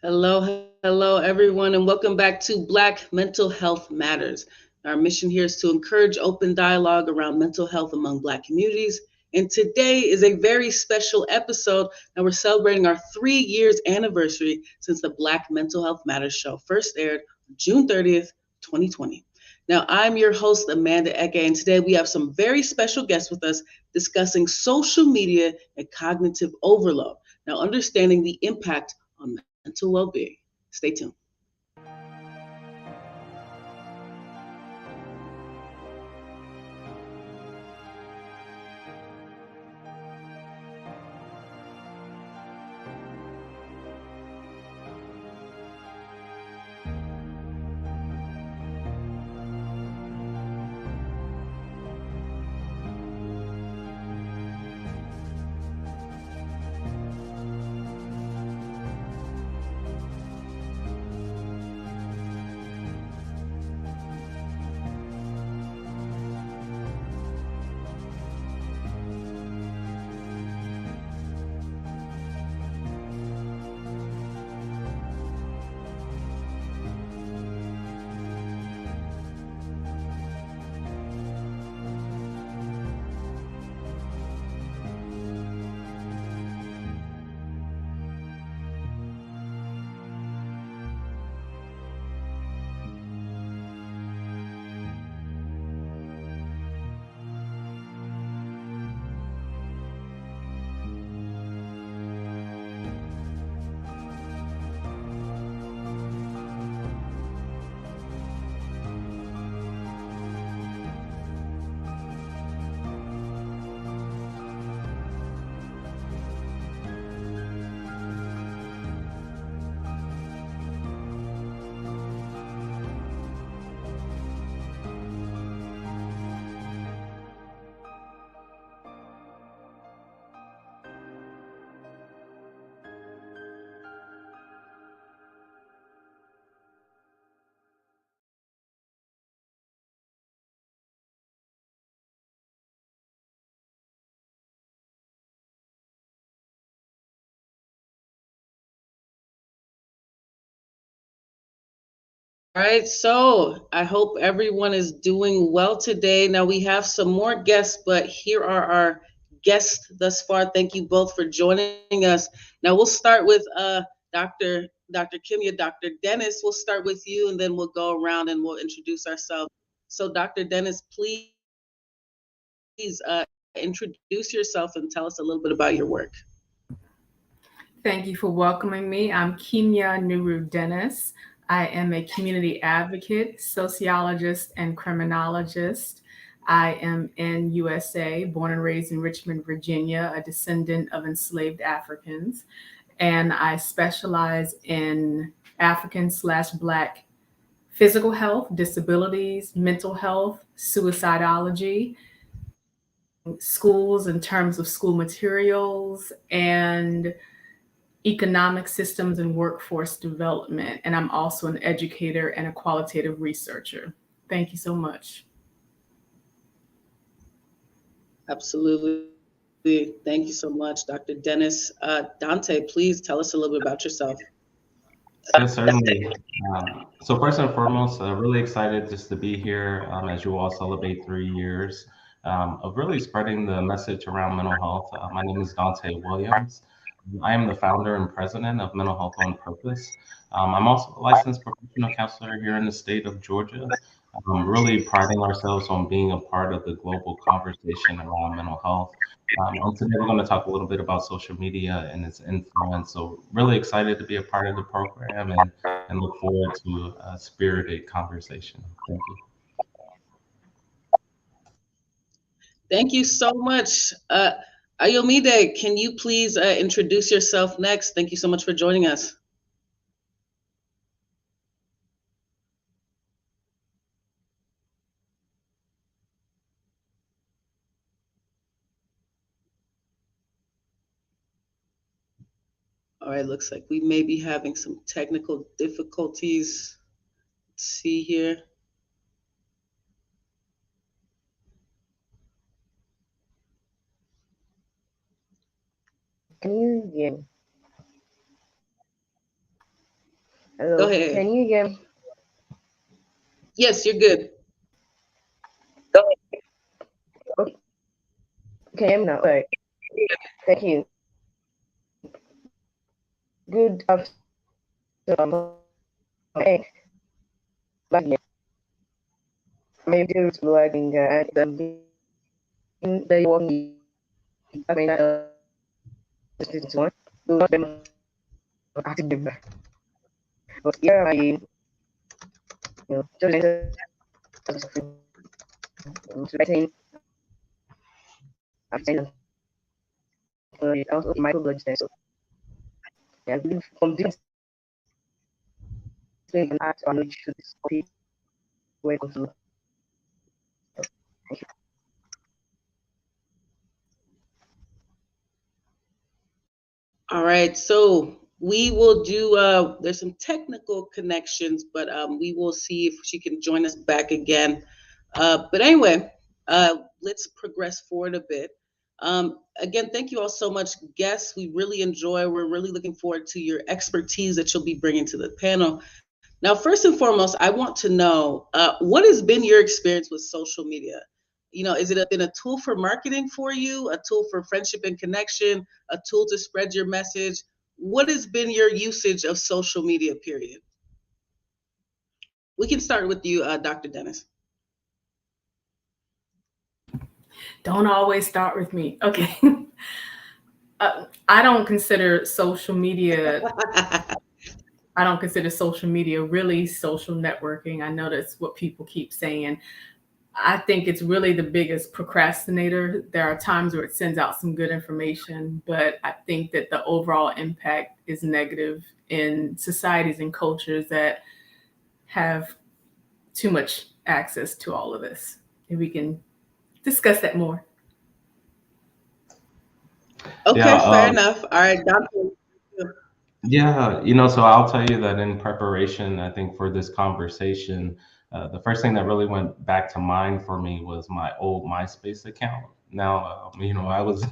Hello, everyone, and welcome back to Black Mental Health Matters. Our mission here is to encourage open dialogue around mental health among Black communities. And today is a very special episode, and we're celebrating our 3 years anniversary since the Black Mental Health Matters show first aired on June 30th, 2020. Now, I'm your host, Amanda Eke, and today we have some very special guests with us discussing social media and cognitive overload. Now, understanding the impact on mental well-being. Stay tuned. All right, so I hope everyone is doing well today. Now we have some more guests, but here are our guests thus far. Thank you both for joining us. Now we'll start with Dr. Kimya, Dr. Dennis. We'll start with you, and then we'll go around and we'll introduce ourselves. So, Dr. Dennis, please introduce yourself and tell us a little bit about your work. Thank you for welcoming me. I'm Kimya Nuru Dennis. I am a community advocate, sociologist, and criminologist. I am in USA, born and raised in Richmond, Virginia, a descendant of enslaved Africans. And I specialize in African/Black physical health, disabilities, mental health, suicidology, schools in terms of school materials, and economic systems and workforce development. And I'm also an educator and a qualitative researcher. Thank you so much. Absolutely. Thank you so much, Dr. Dennis. Dante, please tell us a little bit about yourself. Yes, certainly. So first and foremost, really excited just to be here as you all celebrate 3 years of really spreading the message around mental health. My name is Dante Williams. I am the founder and president of Mental Health on Purpose. I'm also a licensed professional counselor here in the state of Georgia. Really priding ourselves on being a part of the global conversation around mental health. And today we're going to talk a little bit about social media and its influence. So really excited to be a part of the program and look forward to a spirited conversation. Thank you. Thank you so much. Ayomide, can you please introduce yourself next? Thank you so much for joining us. All right, looks like we may be having some technical difficulties. Let's see here. Can you hear me? Go Hello, ahead. can you hear me? Yes, you're good. Okay, can you hear me now? All right. Thank you. Good afternoon. Hey, back here. My name is Oluwagbenga, and been very working I mean, this one. Do not be active member. But here I, just enter as a friend. Writing, I've sent also microbiologist. So yeah, I believe from different things you can add our knowledge to this topic when it comes to. Thank you. All right, so we will do. There's some technical connections, but we will see if she can join us back again. But anyway, let's progress forward a bit. Again, thank you all so much, guests. We really enjoy. We're really looking forward to your expertise that you'll be bringing to the panel. Now, first and foremost, I want to know what has been your experience with social media? Is it been a tool for marketing for you, a tool for friendship and connection, a tool to spread your message? What has been your usage of social media, period? We can start with you, Dr. Dennis. Don't always start with me. Okay. I don't consider social media. I don't consider social media really social networking. I know that's what people keep saying. I think it's really the biggest procrastinator. There are times where it sends out some good information, but I think that the overall impact is negative in societies and cultures that have too much access to all of this. And we can discuss that more. Okay, Yeah, fair enough. All right, Doctor. yeah, so I'll tell you that in preparation, I think for this conversation, the first thing that really went back to mind for me was my old MySpace account. Now, I was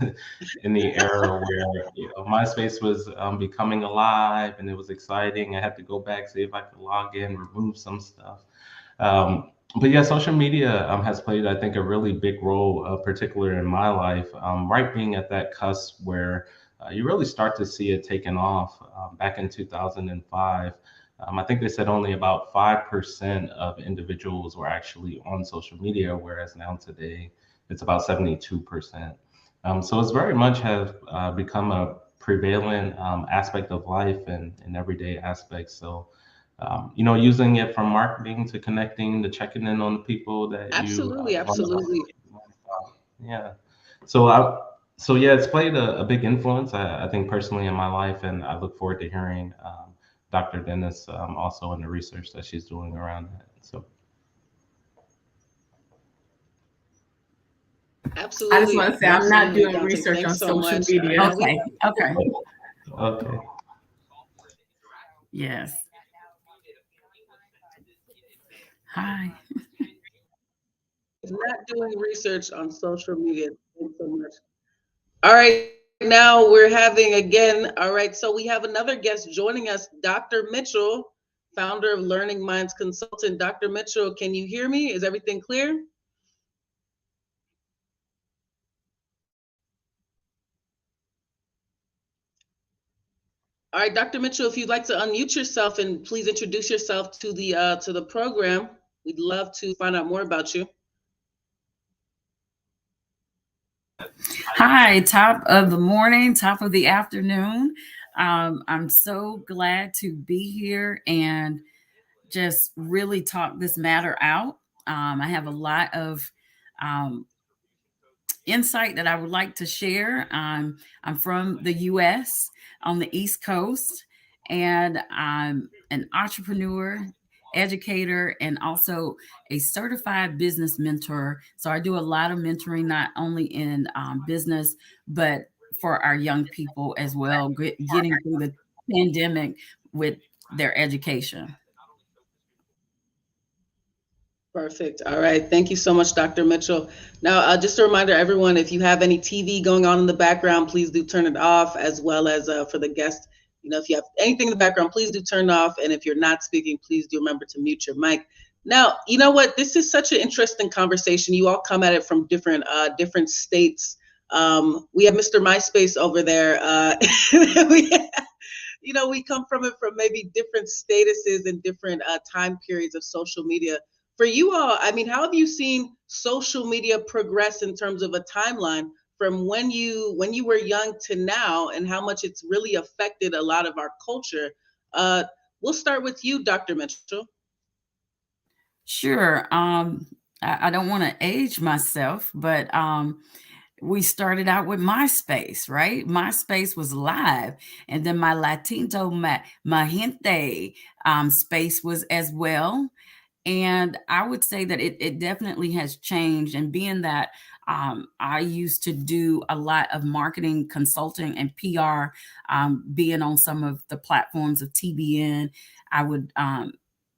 in the era where, MySpace was becoming alive and it was exciting. I had to go back, see if I could log in, remove some stuff. But yeah, social media has played, I think, a really big role, particularly in my life, right being at that cusp where you really start to see it taken off back in 2005. I think they said only about 5% of individuals were actually on social media, whereas now today it's about 72%. So it's very much have become a prevalent aspect of life and everyday aspects. So, using it from marketing to connecting to checking in on the people that you Absolutely, want to. absolutely. Yeah. So so yeah, it's played a big influence, I think personally in my life, and I look forward to hearing Dr. Dennis also in the research that she's doing around that. So I just Absolutely, want to say I'm not absolutely, doing Dante. research Thanks on so social much. All right, media. now we Okay. Okay. okay. Yes. Hi. not doing research on social media. Thanks so much. All right, now we're having again. All right, so we have another guest joining us, Dr. Mitchell, founder of Learning Minds Consultant. Dr. Mitchell, can you hear me? Is everything clear? All right, Dr. Mitchell, if you'd like to unmute yourself and please introduce yourself to the program, we'd love to find out more about you. Hi, top of the morning, top of the afternoon. I'm so glad to be here and just really talk this matter out. I have a lot of um, insight that I would like to share. I'm from the US on the East Coast, and I'm an entrepreneur, educator, and also a certified business mentor. So I do a lot of mentoring, not only in business, but for our young people as well, getting through the pandemic with their education. Perfect. All right. Thank you so much, Dr. Mitchell. Now, just a reminder, everyone, if you have any TV going on in the background, please do turn it off, as well as for the guests, if you have anything in the background, please do turn off. And if you're not speaking, please do remember to mute your mic. Now, you know what? This is such an interesting conversation. You all come at it from different states. We have Mr. MySpace over there. We come from it from maybe different statuses and different time periods of social media. For you all, I mean, how have you seen social media progress in terms of a timeline from when you were young to now, and how much it's really affected a lot of our culture? We'll start with you, Dr. Mitchell. Sure. I don't want to age myself, but we started out with MySpace, right? MySpace was live. And then my Latino, my gente space was as well. And I would say that it definitely has changed. And being that I used to do a lot of marketing, consulting, and PR, being on some of the platforms of TBN, I would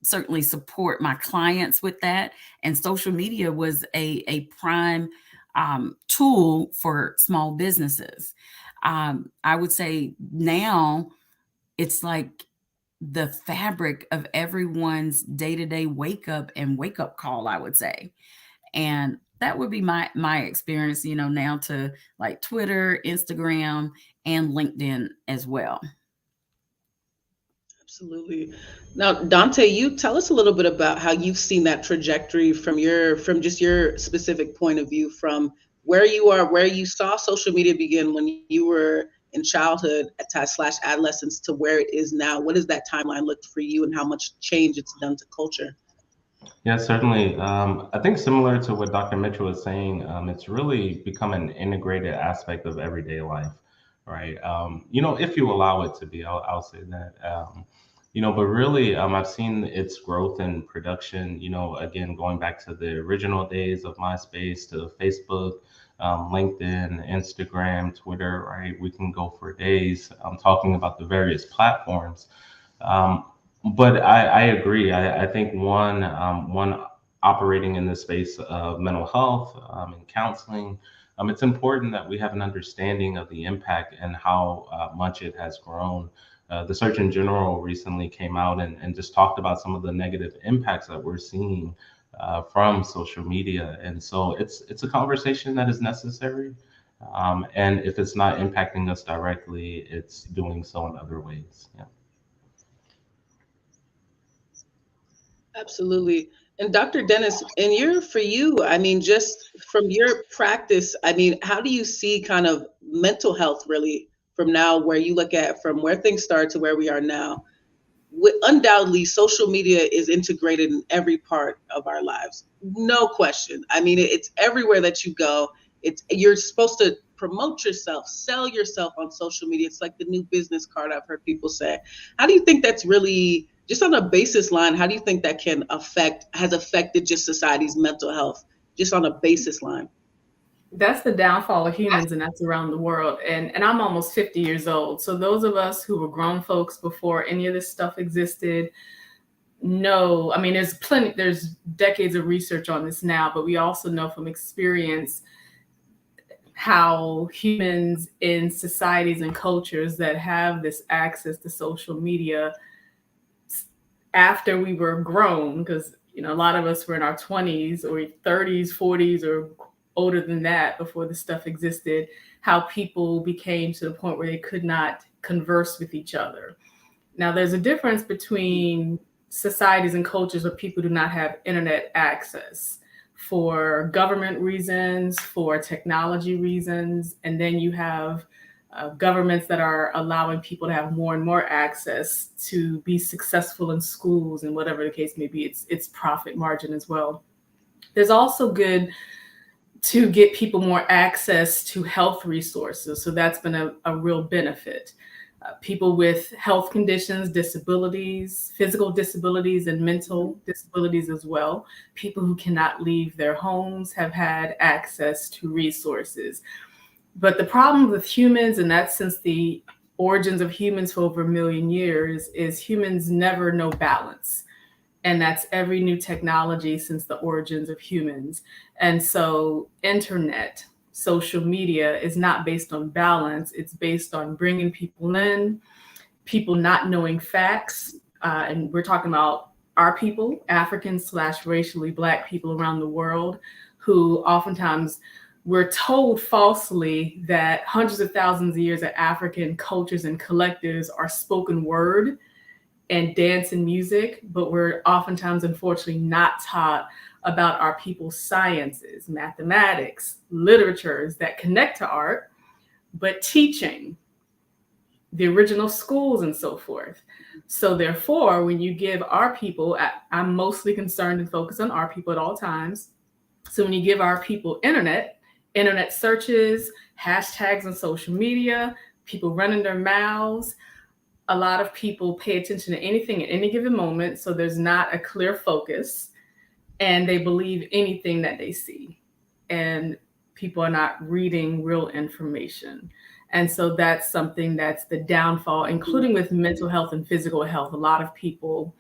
certainly support my clients with that. And social media was a prime tool for small businesses. I would say now it's like the fabric of everyone's day-to-day wake up call, I would say. And that would be my experience, now to like Twitter, Instagram, and LinkedIn as well. Absolutely. Now, Dontay, you tell us a little bit about how you've seen that trajectory from just your specific point of view, from where you are, where you saw social media begin when you were in childhood / adolescence to where it is now. What does that timeline look for you, and how much change it's done to culture? Yeah, certainly. I think similar to what Dr. Mitchell was saying, it's really become an integrated aspect of everyday life, right? If you allow it to be, I'll say that. But really, I've seen its growth in production, again, going back to the original days of MySpace to Facebook, LinkedIn, Instagram, Twitter, right? We can go for days talking about the various platforms. But I agree. I think one operating in the space of mental health and counseling, it's important that we have an understanding of the impact and how much it has grown. The Surgeon General recently came out and just talked about some of the negative impacts that we're seeing from social media. And so it's a conversation that is necessary. And if it's not impacting us directly, it's doing so in other ways. Yeah. Absolutely. And Dr. Dennis, for you, I mean, just from your practice, I mean, how do you see kind of mental health really from now, where you look at from where things start to where we are now? Undoubtedly, social media is integrated in every part of our lives. No question. I mean, it's everywhere that you go. You're supposed to promote yourself, sell yourself on social media. It's like the new business card, I've heard people say. How do you think that's really, just on a basis line, how do you think that has affected just society's mental health, just on a basis line? That's the downfall of humans, and that's around the world. And I'm almost 50 years old. So those of us who were grown folks before any of this stuff existed, no, I mean, there's decades of research on this now, but we also know from experience how humans in societies and cultures that have this access to social media after we were grown, because a lot of us were in our 20s or 30s, 40s, or older than that before this stuff existed, how people became to the point where they could not converse with each other. Now, there's a difference between societies and cultures where people do not have internet access for government reasons, for technology reasons, and then you have governments that are allowing people to have more and more access to be successful in schools, and whatever the case may be, it's profit margin as well. There's also good to get people more access to health resources. So that's been a real benefit. People with health conditions, disabilities, physical disabilities, and mental disabilities as well. People who cannot leave their homes have had access to resources. But the problem with humans, and that's since the origins of humans for over 1 million years, is humans never know balance. And that's every new technology since the origins of humans. And so internet, social media is not based on balance. It's based on bringing people in, people not knowing facts, and we're talking about our people, African/racially Black people around the world, who oftentimes we're told falsely that hundreds of thousands of years of African cultures and collectives are spoken word and dance and music, but we're oftentimes, unfortunately, not taught about our people's sciences, mathematics, literatures that connect to art, but teaching, the original schools and so forth. So therefore, when you give our people, I'm mostly concerned and focused on our people at all times. So when you give our people internet searches, hashtags on social media, people running their mouths, a lot of people pay attention to anything at any given moment. So there's not a clear focus, and they believe anything that they see. And people are not reading real information. And so that's something that's the downfall, including with mental health and physical health. A lot of people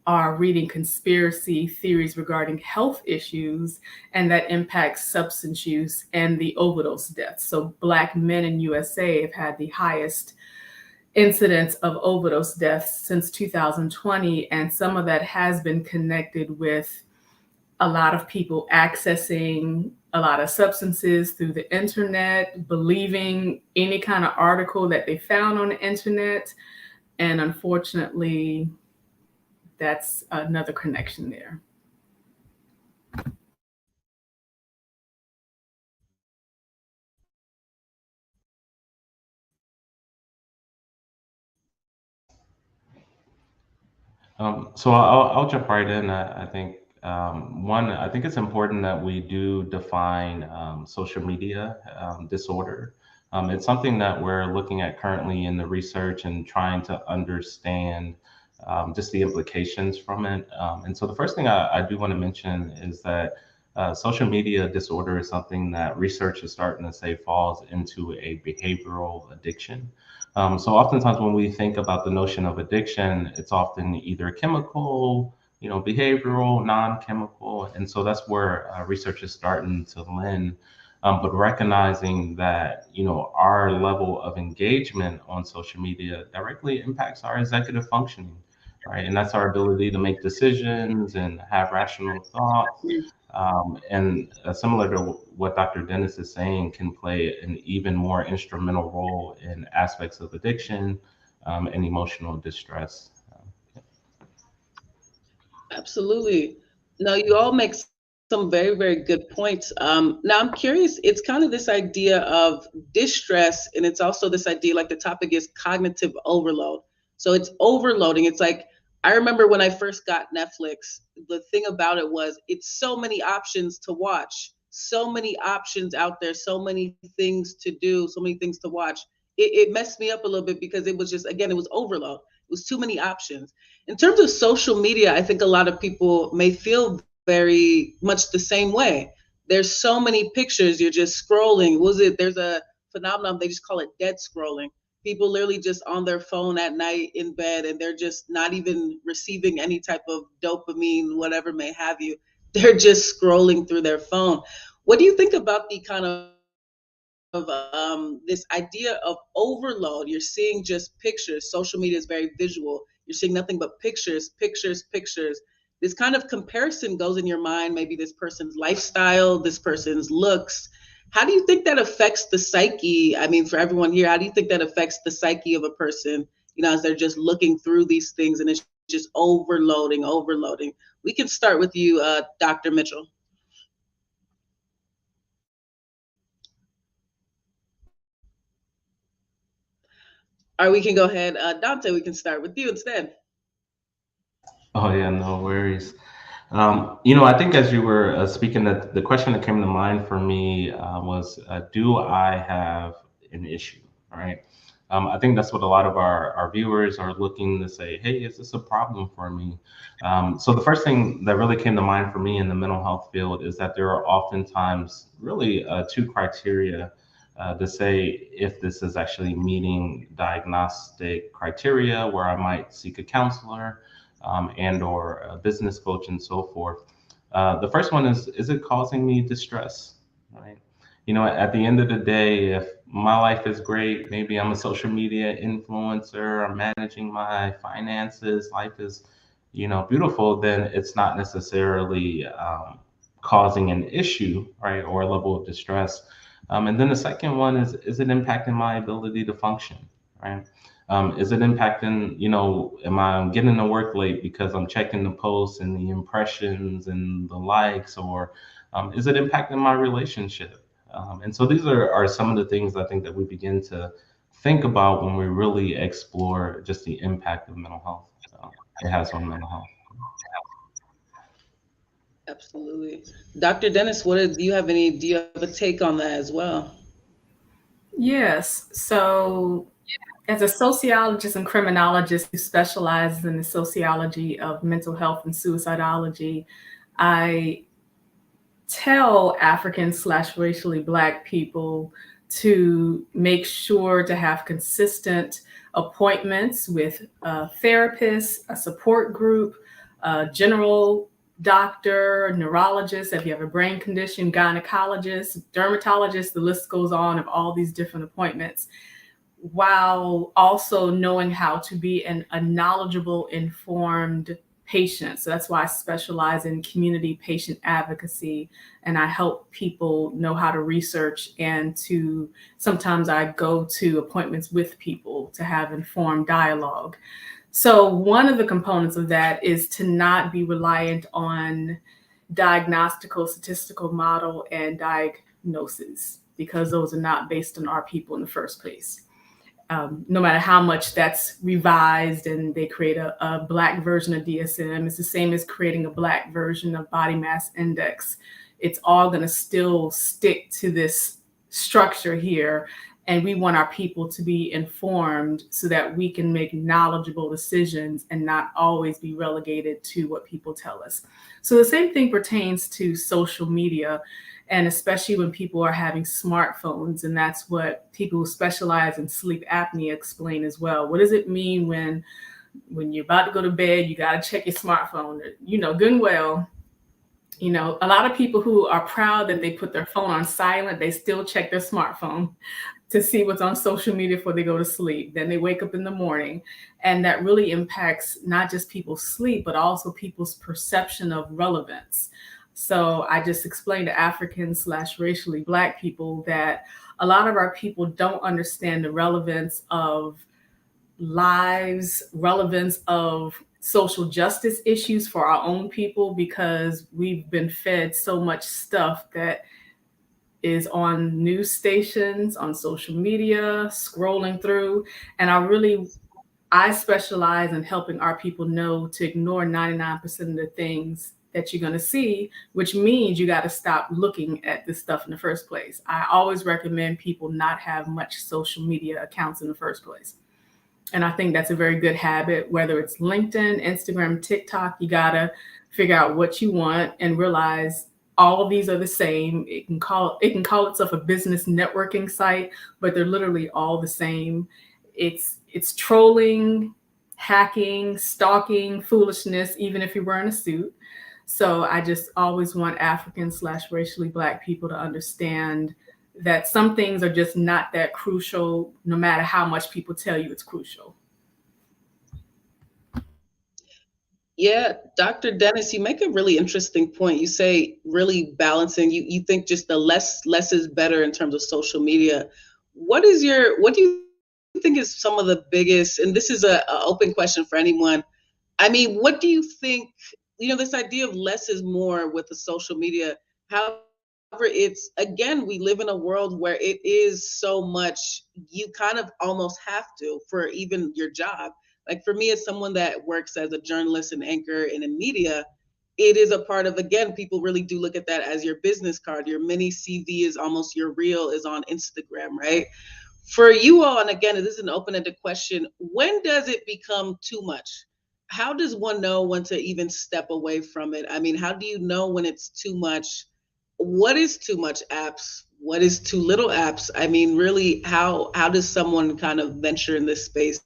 are reading conspiracy theories regarding health issues, and that impacts substance use and the overdose deaths. So Black men in USA have had the highest incidence of overdose deaths since 2020. And some of that has been connected with a lot of people accessing a lot of substances through the internet, believing any kind of article that they found on the internet. And unfortunately, that's another connection there. So I'll jump right in. I think I think it's important that we do define social media disorder. It's something that we're looking at currently in the research and trying to understand just the implications from it. And so the first thing I do want to mention is that social media disorder is something that research is starting to say falls into a behavioral addiction. So oftentimes when we think about the notion of addiction, it's often either chemical, behavioral, non-chemical. And so that's where research is starting to lend. But recognizing that, our level of engagement on social media directly impacts our executive functioning, right? And that's our ability to make decisions and have rational thought. And similar to what Dr. Dennis is saying, can play an even more instrumental role in aspects of addiction and emotional distress. Absolutely. No, you all make some very, very good points. Now, I'm curious, it's kind of this idea of distress, and it's also this idea, like the topic is cognitive overload. So it's overloading. It's like, I remember when I first got Netflix, the thing about it was it's so many options to watch, so many options out there, so many things to do, so many things to watch. It messed me up a little bit because it was just, again, it was overload. It was too many options. In terms of social media, I think a lot of people may feel very much the same way. There's so many pictures, you're just scrolling. There's a phenomenon, they just call it dead scrolling. People literally just on their phone at night in bed, and they're just not even receiving any type of dopamine, whatever may have you. They're just scrolling through their phone. What do you think about the kind of this idea of overload? You're seeing just pictures. Social media is very visual. You're seeing nothing but pictures, pictures, pictures. This kind of comparison goes in your mind, maybe this person's lifestyle, this person's looks. How do you think that affects the psyche? I mean, for everyone here, how do you think that affects the psyche of a person, as they're just looking through these things and it's just overloading, overloading? We can start with you, Dr. Mitchell. Or we can go ahead, Dontay, we can start with you instead. Oh yeah, no worries. I think as you were speaking, that the question that came to mind for me was, do I have an issue? Right. I think that's what a lot of our viewers are looking to say, hey, is this a problem for me? So the first thing that really came to mind for me in the mental health field is that there are oftentimes really two criteria to say if this is actually meeting diagnostic criteria, where I might seek a counselor and or a business coach and so forth. The first one is it causing me distress, right? you know, at the end of the day, if my life is great, maybe I'm a social media influencer, I'm managing my finances, life is, you know, beautiful, then it's not necessarily causing an issue, right, or a level of distress. And then the second one is it impacting my ability to function, right? Is it impacting, you know, am I getting to work late because I'm checking the posts and the impressions and the likes, or is it impacting my relationship? And so these are some of the things I think that we begin to think about when we really explore just the impact of mental health it has on mental health. Absolutely. Dr. Dennis, do you have a take on that as well? Yes. So, as a sociologist and criminologist who specializes in the sociology of mental health and suicidology, I tell African/racially Black people to make sure to have consistent appointments with a therapist, a support group, a general doctor, neurologist, if you have a brain condition, gynecologist, dermatologist, the list goes on of all these different appointments, while also knowing how to be a knowledgeable, informed patient. So that's why I specialize in community patient advocacy, and I help people know how to research, and to sometimes I go to appointments with people to have informed dialogue. So one of the components of that is to not be reliant on diagnostical statistical model and diagnosis, because those are not based on our people in the first place. No matter how much that's revised and they create a Black version of DSM, it's the same as creating a Black version of body mass index. It's all going to still stick to this structure here. And we want our people to be informed so that we can make knowledgeable decisions and not always be relegated to what people tell us. So the same thing pertains to social media, and especially when people are having smartphones. And that's what people who specialize in sleep apnea explain as well. What does it mean when you're about to go to bed, you got to check your smartphone? You know, good and well, you know, a lot of people who are proud that they put their phone on silent, they still check their smartphone to see what's on social media before they go to sleep. Then they wake up in the morning, and that really impacts not just people's sleep, but also people's perception of relevance. So I just explained to African/racially Black people that a lot of our people don't understand the relevance of lives, relevance of social justice issues for our own people, because we've been fed so much stuff that is on news stations, on social media, scrolling through. And I specialize in helping our people know to ignore 99% of the things that you're going to see, which means you got to stop looking at this stuff in the first place. I always recommend people not have much social media accounts in the first place. And I think that's a very good habit, whether it's LinkedIn, Instagram, TikTok. You got to figure out what you want and realize all of these are the same. It can call itself a business networking site, but they're literally all the same. It's trolling, hacking, stalking, foolishness, even if you're wearing a suit. So I just always want African/racially Black people to understand that some things are just not that crucial, no matter how much people tell you it's crucial. Yeah, Dr. Dennis, you make a really interesting point. You say really balancing. You think just the less is better in terms of social media. What do you think is some of the biggest, and this is a open question for anyone. I mean, what do you think, this idea of less is more with the social media, however, it's, again, we live in a world where it is so much, you kind of almost have to for even your job. Like for me, as someone that works as a journalist and anchor and in media, it is a part of, again, people really do look at that as your business card. Your mini CV is almost your reel is on Instagram, right? For you all, and again, this is an open-ended question, when does it become too much? How does one know when to even step away from it? I mean, how do you know when it's too much? What is too much apps? What is too little apps? I mean, really, how does someone kind of venture in this space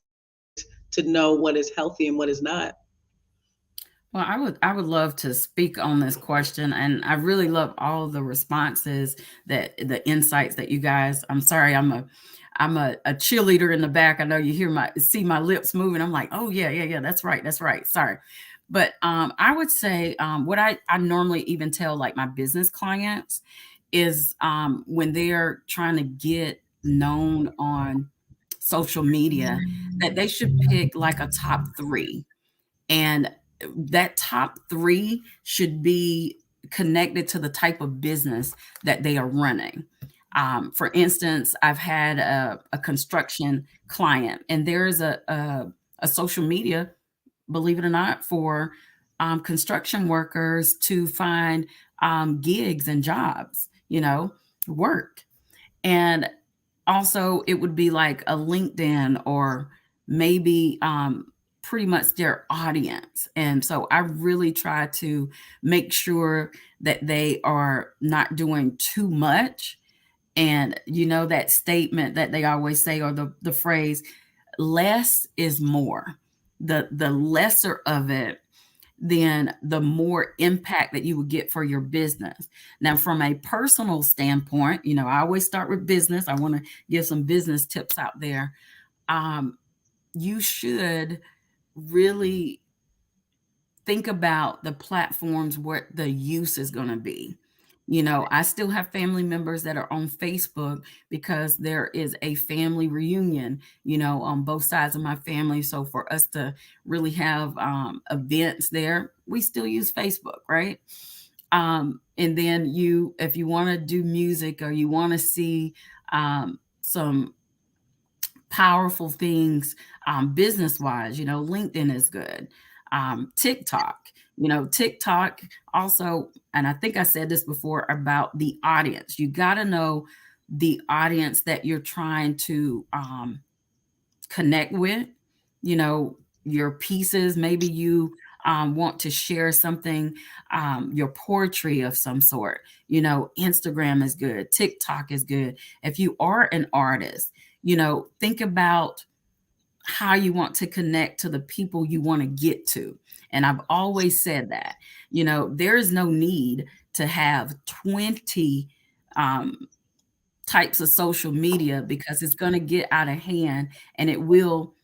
to know what is healthy and what is not? Well, I would love to speak on this question, and I really love all the responses, that the insights that you guys. I'm sorry, I'm a cheerleader in the back. I know you see my lips moving. I'm like, oh yeah, yeah, yeah, that's right. Sorry, but I would say what I normally even tell like my business clients is when they're trying to get known on social media, that they should pick like a top three, and that top three should be connected to the type of business that they are running. For instance, I've had a construction client, and there's a social media, believe it or not, for construction workers to find gigs and jobs, work. And also, it would be like a LinkedIn, or maybe pretty much their audience. And so I really try to make sure that they are not doing too much. And that statement that they always say, or the phrase, less is more. The lesser of it, then the more impact that you would get for your business. Now, from a personal standpoint, I always start with business. I want to give some business tips out there. You should really think about the platforms where the use is going to be. I still have family members that are on Facebook because there is a family reunion, on both sides of my family. So for us to really have events there, we still use Facebook, right? And then if you want to do music, or you want to see some powerful things business wise, LinkedIn is good. TikTok also, and I think I said this before about the audience. You got to know the audience that you're trying to connect with. Your pieces, maybe you want to share something, your poetry of some sort. Instagram is good, TikTok is good. If you are an artist, think about how you want to connect to the people you want to get to. And I've always said that, there is no need to have 20 types of social media, because it's going to get out of hand, and it will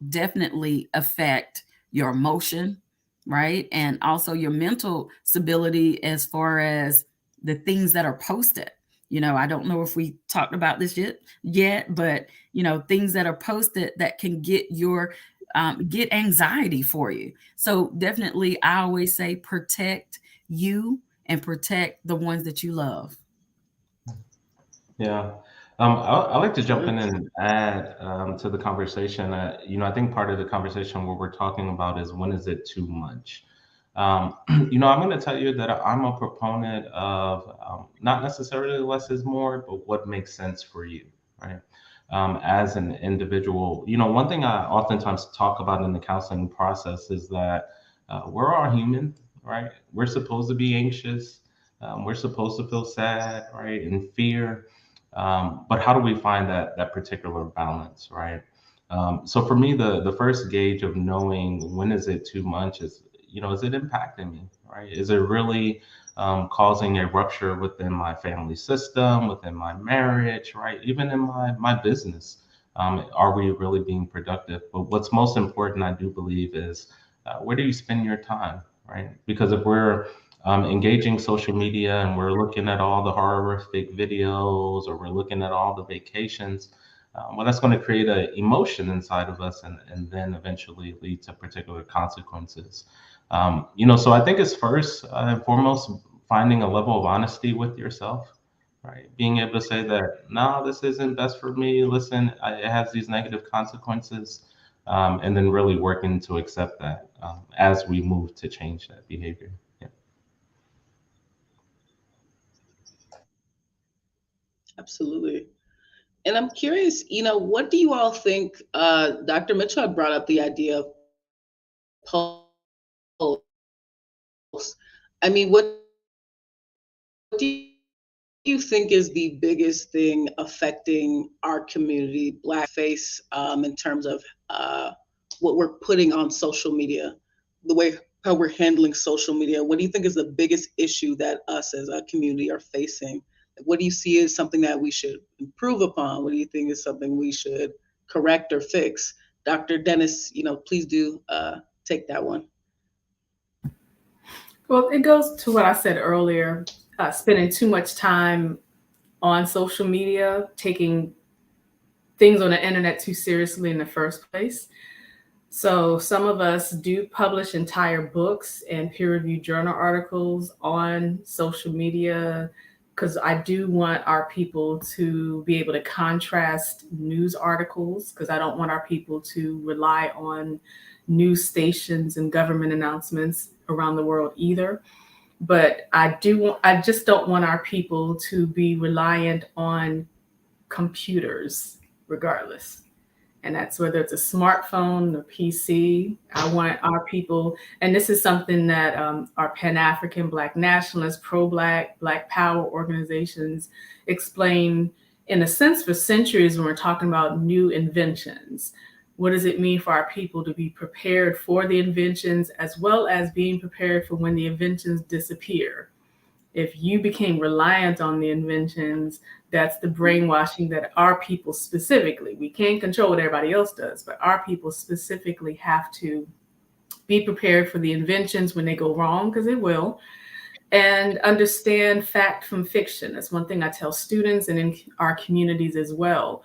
definitely affect your emotion, right? And also your mental stability, as far as the things that are posted. I don't know if we talked about this yet, but things that are posted that can get anxiety for you. So definitely, I always say protect you and protect the ones that you love. Yeah. I like to jump in and add to the conversation. I think part of the conversation, what we're talking about, is when is it too much? I'm going to tell you that I'm a proponent of not necessarily less is more, but what makes sense for you, right? As an individual, one thing I oftentimes talk about in the counseling process is that we're all human, right? We're supposed to be anxious. We're supposed to feel sad, right? And fear. But how do we find that particular balance, right? So for me, the first gauge of knowing when is it too much is it impacting me, right? Is it really causing a rupture within my family system, within my marriage, right? Even in my business? Are we really being productive? But what's most important, I do believe, is where do you spend your time, right? Because if we're engaging social media and we're looking at all the horrific videos, or we're looking at all the vacations, well, that's going to create an emotion inside of us, and then eventually lead to particular consequences. So I think it's first and foremost finding a level of honesty with yourself, right? Being able to say that, no, this isn't best for me. Listen, it has these negative consequences. And then really working to accept that as we move to change that behavior. Yeah. Absolutely. And I'm curious, what do you all think? Dr. Mitchell had brought up the idea of pulse. I mean, what do you think is the biggest thing affecting our community, Black face, in terms of what we're putting on social media, the way how we're handling social media. What do you think is the biggest issue that us as a community are facing? What do you see as something that we should improve upon? What do you think is something we should correct or fix? Dr. Dennis, please do take that one. Well, it goes to what I said earlier, spending too much time on social media, taking things on the internet too seriously in the first place. So some of us do publish entire books and peer-reviewed journal articles on social media, because I do want our people to be able to contrast news articles, because I don't want our people to rely on news stations and government announcements around the world either. But I just don't want our people to be reliant on computers regardless. And that's whether it's a smartphone or PC. I want our people, and this is something that our Pan-African, Black nationalists, pro-Black, Black power organizations explain in a sense for centuries when we're talking about new inventions. What does it mean for our people to be prepared for the inventions, as well as being prepared for when the inventions disappear? If you became reliant on the inventions, that's the brainwashing that our people specifically, we can't control what everybody else does, but our people specifically have to be prepared for the inventions when they go wrong, because it will, and understand fact from fiction. That's one thing I tell students and in our communities as well.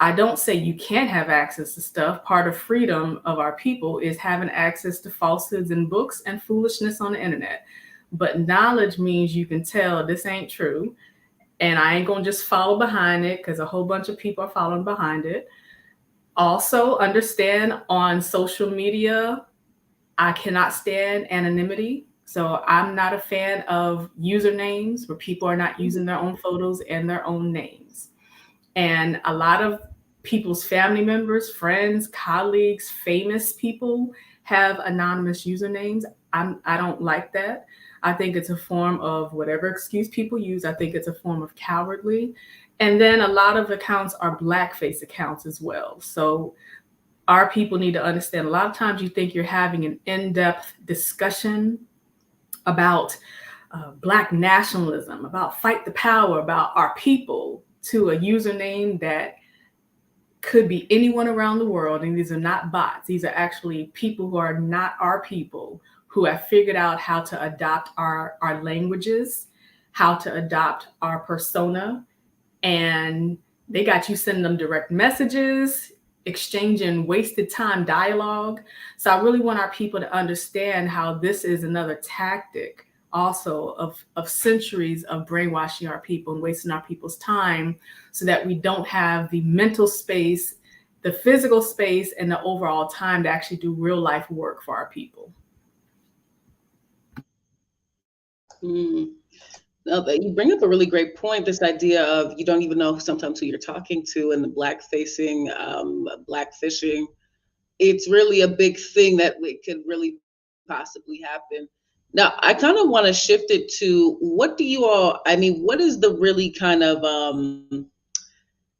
I don't say you can't have access to stuff. Part of freedom of our people is having access to falsehoods in books and foolishness on the internet. But knowledge means you can tell this ain't true. And I ain't gonna just follow behind it, because a whole bunch of people are following behind it. Also understand on social media, I cannot stand anonymity. So I'm not a fan of usernames where people are not using their own photos and their own names. And a lot of people's family members, friends, colleagues, famous people have anonymous usernames. I don't like that. I think it's a form of whatever excuse people use. I think it's a form of cowardly. And then a lot of accounts are blackface accounts as well. So our people need to understand, a lot of times you think you're having an in-depth discussion about Black nationalism, about fight the power, about our people, to a username that could be anyone around the world. And these are not bots. These are actually people who are not our people, who have figured out how to adopt our languages, how to adopt our persona. And they got you sending them direct messages, exchanging wasted time dialogue. So I really want our people to understand how this is another tactic also of centuries of brainwashing our people and wasting our people's time, so that we don't have the mental space, the physical space, and the overall time to actually do real life work for our people. No, you bring up a really great point, this idea of you don't even know sometimes who you're talking to, and the black fishing. It's really a big thing that it could really possibly happen. Now, I kind of want to shift it to what is the really kind of,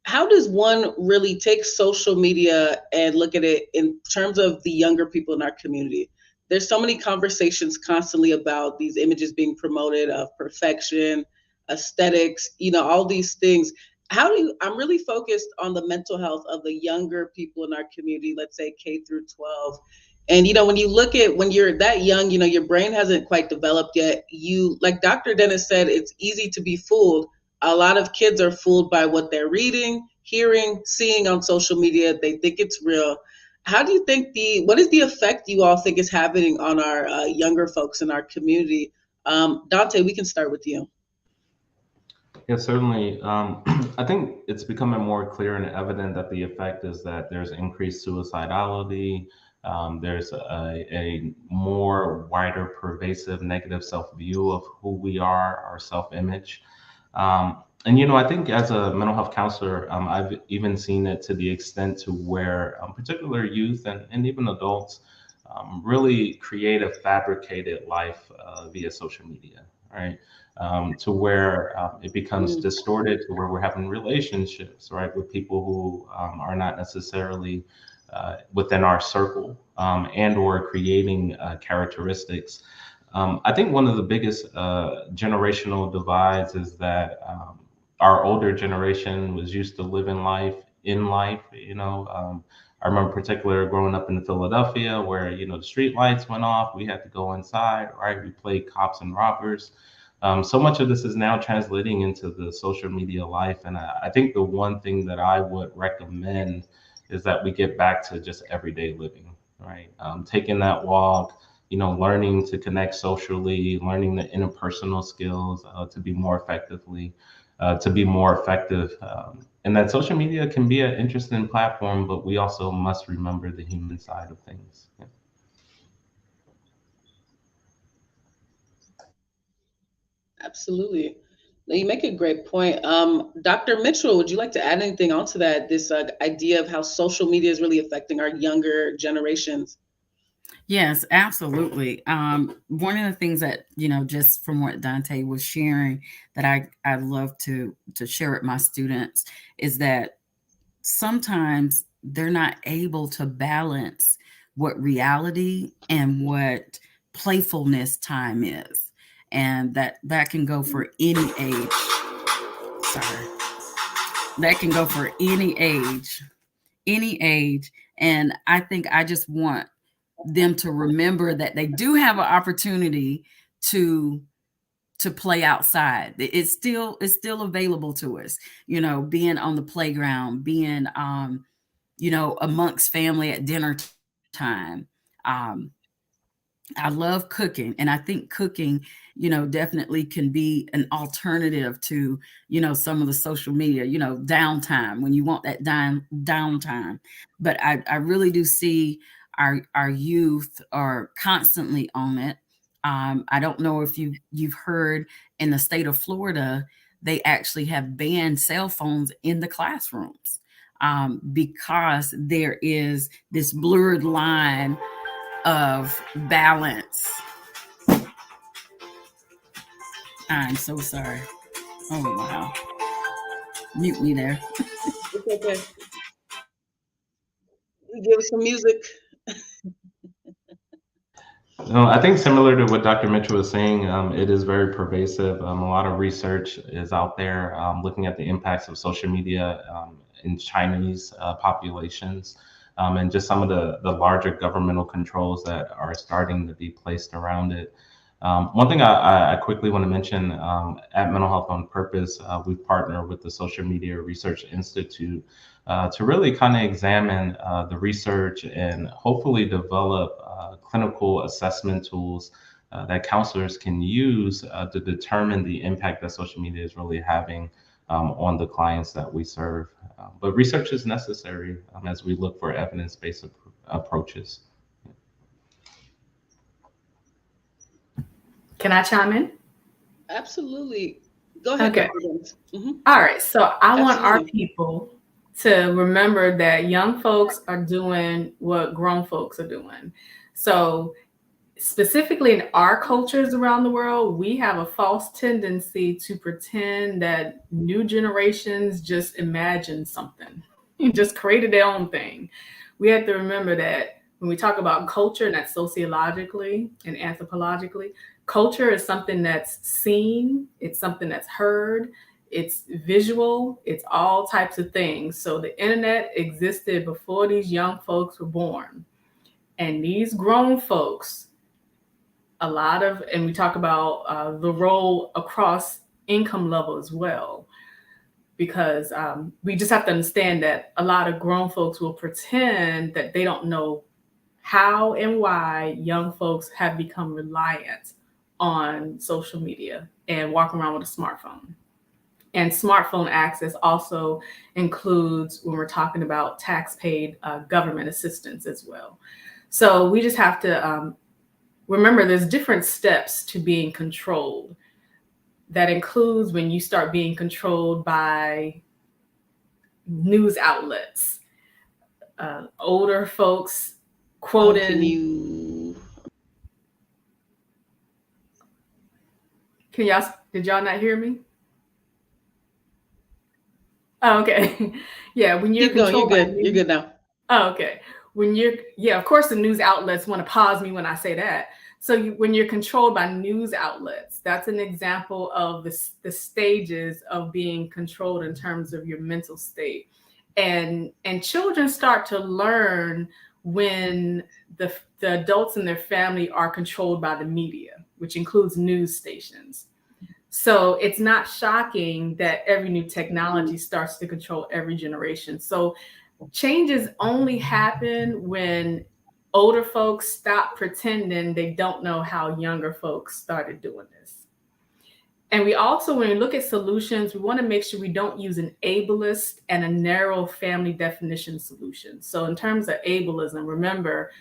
how does one really take social media and look at it in terms of the younger people in our community? There's so many conversations constantly about these images being promoted of perfection, aesthetics, all these things. I'm really focused on the mental health of the younger people in our community, let's say K through 12. And, when you're that young, your brain hasn't quite developed yet. Like Dr. Dennis said, it's easy to be fooled. A lot of kids are fooled by what they're reading, hearing, seeing on social media. They think it's real. How do you think what is the effect you all think is happening on our younger folks in our community? Dontay, we can start with you. Yeah, certainly. I think it's becoming more clear and evident that the effect is that there's increased suicidality. There's a more wider, pervasive negative self-view of who we are, our self-image. And, I think as a mental health counselor, I've even seen it to the extent to where particular youth and even adults really create a fabricated life via social media, right? To where it becomes distorted, to where we're having relationships, right, with people who are not necessarily within our circle, and or creating characteristics. I think one of the biggest generational divides is that our older generation was used to living life in life. I remember particularly growing up in Philadelphia where, the street lights went off. We had to go inside, right? We played cops and robbers. So much of this is now translating into the social media life. And I think the one thing that I would recommend is that we get back to just everyday living, right? Taking that walk, learning to connect socially, learning the interpersonal skills to be more effective. And that social media can be an interesting platform, but we also must remember the human side of things. Yeah. Absolutely. Now, you make a great point. Dr. Mitchell, would you like to add anything onto that? This idea of how social media is really affecting our younger generations? Yes, absolutely. One of the things that, just from what Dontay was sharing that I love to share with my students is that sometimes they're not able to balance what reality and what playfulness time is. And that can go for any age. Sorry. That can go for any age. Any age. And I think I just want them to remember that they do have an opportunity to play outside. It's still available to us, being on the playground, being amongst family at dinner time. I love cooking, and I think cooking, definitely can be an alternative to, some of the social media, downtime when you want that downtime. But I really do see our youth are constantly on it. I don't know if you've heard in the state of Florida, they actually have banned cell phones in the classrooms because there is this blurred line of balance. I'm so sorry. Oh, wow. Mute me there. It's okay. Give us some music. No, I think similar to what Dr. Mitchell was saying, it is very pervasive. A lot of research is out there looking at the impacts of social media in Chinese populations, and just some of the larger governmental controls that are starting to be placed around it. One thing I quickly want to mention at Mental Health on Purpose, we partner with the Social Media Research Institute to really kind of examine the research and hopefully develop clinical assessment tools that counselors can use to determine the impact that social media is really having on the clients that we serve. But research is necessary as we look for evidence-based approaches. Can I chime in? Absolutely. Go ahead. Okay. Mm-hmm. All right. So I want our people to remember that young folks are doing what grown folks are doing. So specifically in our cultures around the world, we have a false tendency to pretend that new generations just imagined something, just created their own thing. We have to remember that when we talk about culture, and that's sociologically and anthropologically, culture is something that's seen, it's something that's heard, it's visual, it's all types of things. So the internet existed before these young folks were born. And these grown folks, and we talk about the role across income level as well, because we just have to understand that a lot of grown folks will pretend that they don't know how and why young folks have become reliant on social media and walk around with a smartphone. And smartphone access also includes when we're talking about tax-paid government assistance as well. So we just have to remember there's different steps to being controlled. That includes when you start being controlled by news outlets, older folks quoting. Did y'all not hear me? Oh, okay. Yeah, when you're Keep going. You're good. You're good now. Oh, okay. Yeah, of course, the news outlets want to pause me when I say that. So when you're controlled by news outlets, that's an example of the stages of being controlled in terms of your mental state. And children start to learn when the adults in their family are controlled by the media, which includes news stations. So it's not shocking that every new technology starts to control every generation. So changes only happen when older folks stop pretending they don't know how younger folks started doing this. And we also, when we look at solutions, we want to make sure we don't use an ableist and a narrow family definition solution. So in terms of ableism, remember,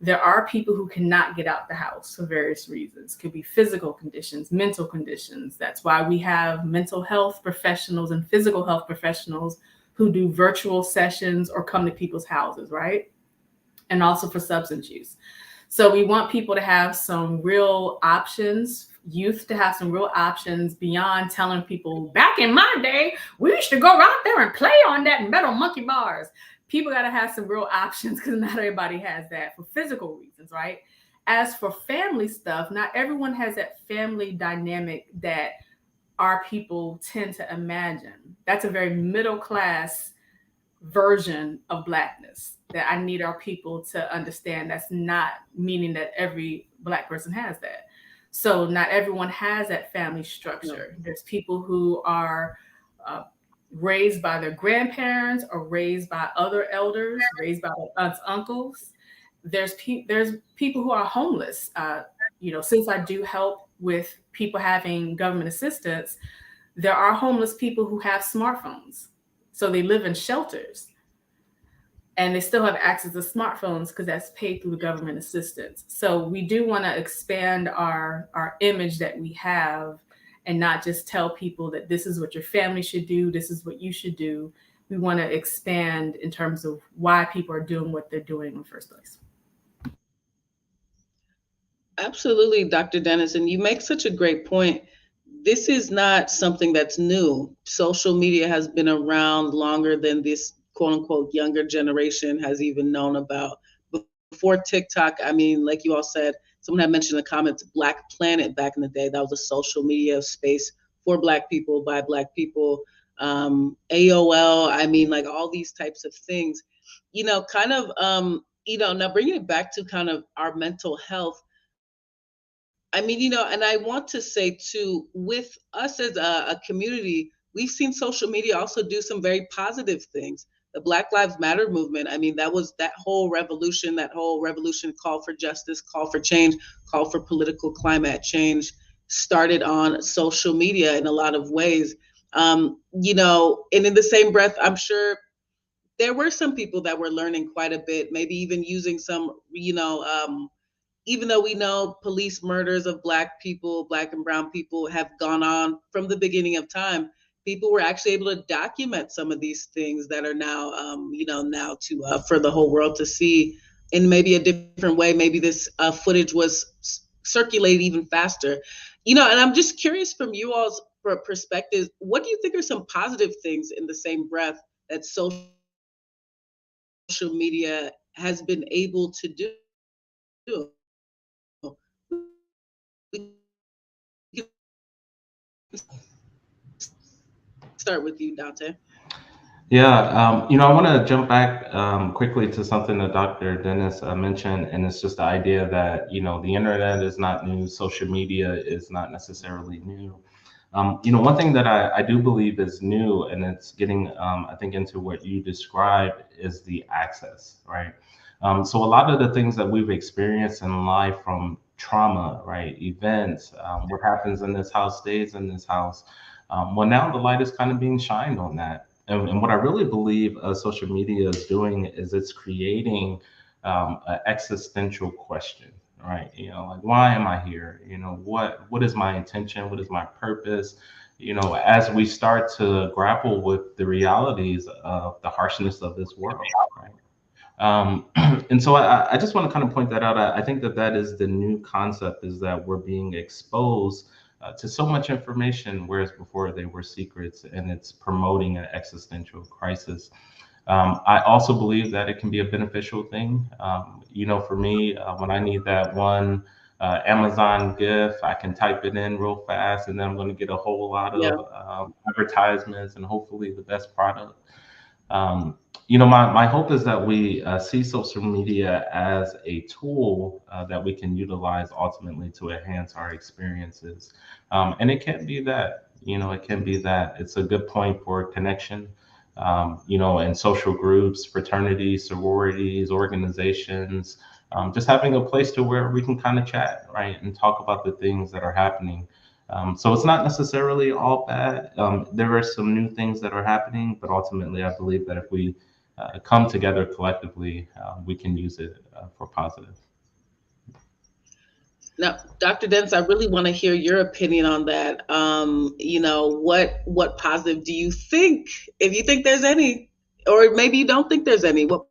there are people who cannot get out the house for various reasons. Could be physical conditions, mental conditions. That's why we have mental health professionals and physical health professionals who do virtual sessions or come to people's houses, right? And also for substance use. So we want people to have some real options, youth to have some real options beyond telling people, back in my day, we used to go out there and play on that metal monkey bars. People got to have some real options because not everybody has that for physical reasons, right? As for family stuff, not everyone has that family dynamic that our people tend to imagine. That's a very middle class version of Blackness that I need our people to understand. That's not meaning that every Black person has that. So not everyone has that family structure. No. There's people who are raised by their grandparents or raised by other elders, raised by their aunts, uncles. There's people who are homeless. Since I do help with people having government assistance, there are homeless people who have smartphones. So they live in shelters and they still have access to smartphones because that's paid through the government assistance. So we do want to expand our image that we have and not just tell people that this is what your family should do, this is what you should do. We want to expand in terms of why people are doing what they're doing in the first place. Absolutely, Dr. Dennis, and you make such a great point. This is not something that's new. Social media has been around longer than this quote unquote younger generation has even known about. Before TikTok, I mean, like you all said, someone had mentioned in the comments, Black Planet back in the day. That was a social media space for Black people, by Black people. AOL, I mean, like all these types of things, now bringing it back to kind of our mental health. I mean, and I want to say too, with us as a community, we've seen social media also do some very positive things. The Black Lives Matter movement, I mean, that whole revolution call for justice, call for change, call for political climate change started on social media in a lot of ways. And in the same breath, I'm sure there were some people that were learning quite a bit, maybe even using some, even though we know police murders of Black people, Black and brown people have gone on from the beginning of time, people were actually able to document some of these things that are now, now to for the whole world to see in maybe a different way. Maybe this footage was circulated even faster, and I'm just curious from you all's perspective, what do you think are some positive things in the same breath that social media has been able to do? Start with you, Dontay. Yeah, I want to jump back quickly to something that Dr. Dennis mentioned, and it's just the idea that, the internet is not new, social media is not necessarily new. One thing that I do believe is new, and it's getting, I think, into what you described, is the access, right? So a lot of the things that we've experienced in life, from trauma, right, events, what happens in this house stays in this house. Well, now the light is kind of being shined on that. And what I really believe social media is doing is it's creating an existential question, right? Like, why am I here? What is my intention? What is my purpose? As we start to grapple with the realities of the harshness of this world, right? And so I just want to kind of point that out. I think that is the new concept, is that we're being exposed to so much information, whereas before they were secrets, and it's promoting an existential crisis. I also believe that it can be a beneficial thing. For me, when I need that one Amazon gift, I can type it in real fast, and then I'm going to get a whole lot Yeah. of advertisements and hopefully the best product. My hope is that we see social media as a tool that we can utilize ultimately to enhance our experiences. And it can be that, it's a good point for connection, in social groups, fraternities, sororities, organizations, just having a place to where we can kind of chat, right, and talk about the things that are happening. So it's not necessarily all bad. There are some new things that are happening, but ultimately, I believe that if we come together collectively, we can use it for positive. Now, Dr. Dennis, I really want to hear your opinion on that. What positive do you think, if you think there's any, or maybe you don't think there's any, what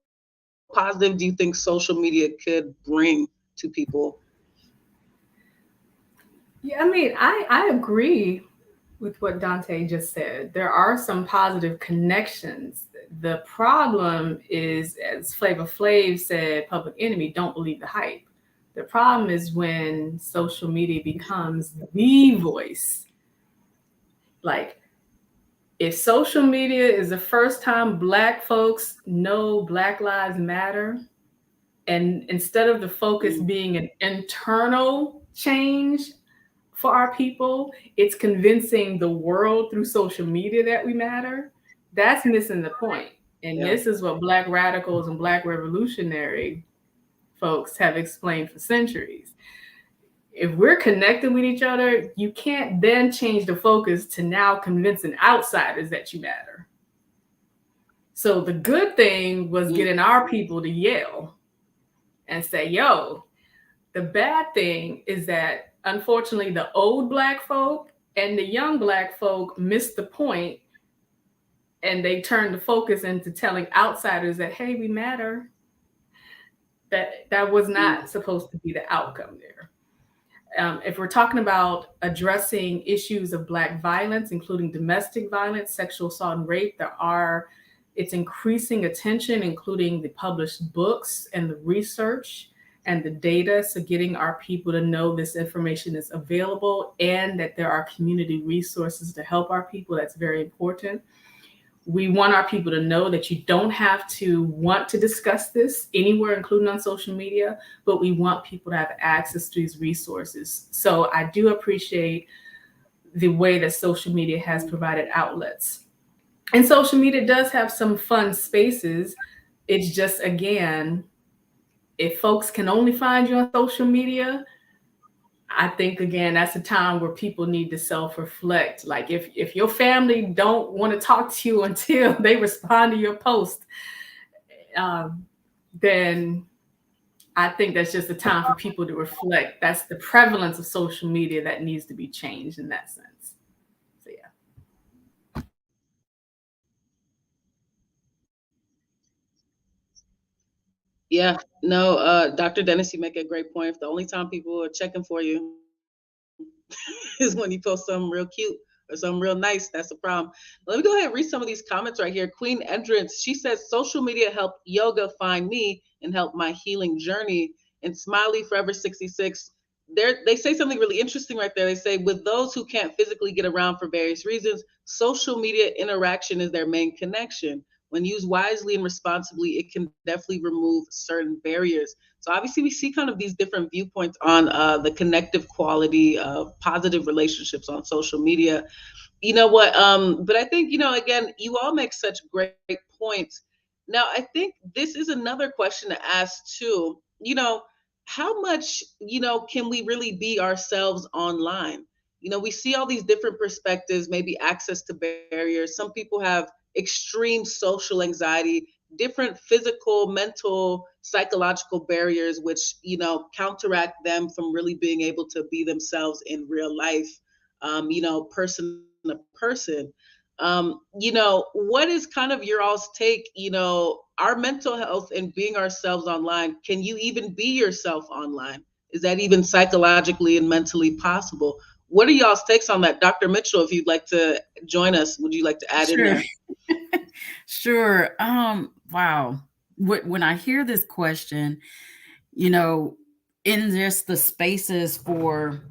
positive do you think social media could bring to people? Yeah, I mean, I agree with what Dontay just said. There are some positive connections. The problem is, as Flavor Flav said, Public Enemy, don't believe the hype. The problem is when social media becomes the voice. Like, if social media is the first time Black folks know Black Lives Matter, and instead of the focus being an internal change for our people, it's convincing the world through social media that we matter, that's missing the point. And this is what Black radicals and Black revolutionary folks have explained for centuries. If we're connected with each other, you can't then change the focus to now convincing outsiders that you matter. So the good thing was getting our people to yell and say, yo. The bad thing is that, unfortunately, the old Black folk and the young Black folk missed the point, and they turned the focus into telling outsiders that, hey, we matter. That was not supposed to be the outcome there. If we're talking about addressing issues of Black violence, including domestic violence, sexual assault, and rape, it's increasing attention, including the published books and the research and the data. So getting our people to know this information is available and that there are community resources to help our people. That's very important. We want our people to know that you don't have to want to discuss this anywhere, including on social media, but we want people to have access to these resources. So I do appreciate the way that social media has provided outlets. And social media does have some fun spaces. It's just, again, if folks can only find you on social media, I think, again, that's a time where people need to self-reflect. Like if your family don't want to talk to you until they respond to your post, then I think that's just a time for people to reflect. That's the prevalence of social media that needs to be changed in that sense. So, yeah. Yeah, no, Dr. Dennis, you make a great point. If the only time people are checking for you is when you post something real cute or something real nice, that's a problem. Let me go ahead and read some of these comments right here. Queen Entrance, she says, social media helped yoga find me and help my healing journey. And Smiley Forever 66, they say something really interesting right there. They say, with those who can't physically get around for various reasons, social media interaction is their main connection. When used wisely and responsibly, it can definitely remove certain barriers. So obviously we see kind of these different viewpoints on the connective quality of positive relationships on social media. You know what? But I think, again, you all make such great points. Now, I think this is another question to ask too. How much, can we really be ourselves online? We see all these different perspectives, maybe access to barriers. Some people have extreme social anxiety, different physical, mental, psychological barriers, which, counteract them from really being able to be themselves in real life, person to person. What is kind of your all's take, our mental health and being ourselves online? Can you even be yourself online? Is that even psychologically and mentally possible? What are y'all's takes on that? Dr. Mitchell, if you'd like to join us, would you like to add in there? Sure. Wow. When I hear this question, in just the spaces for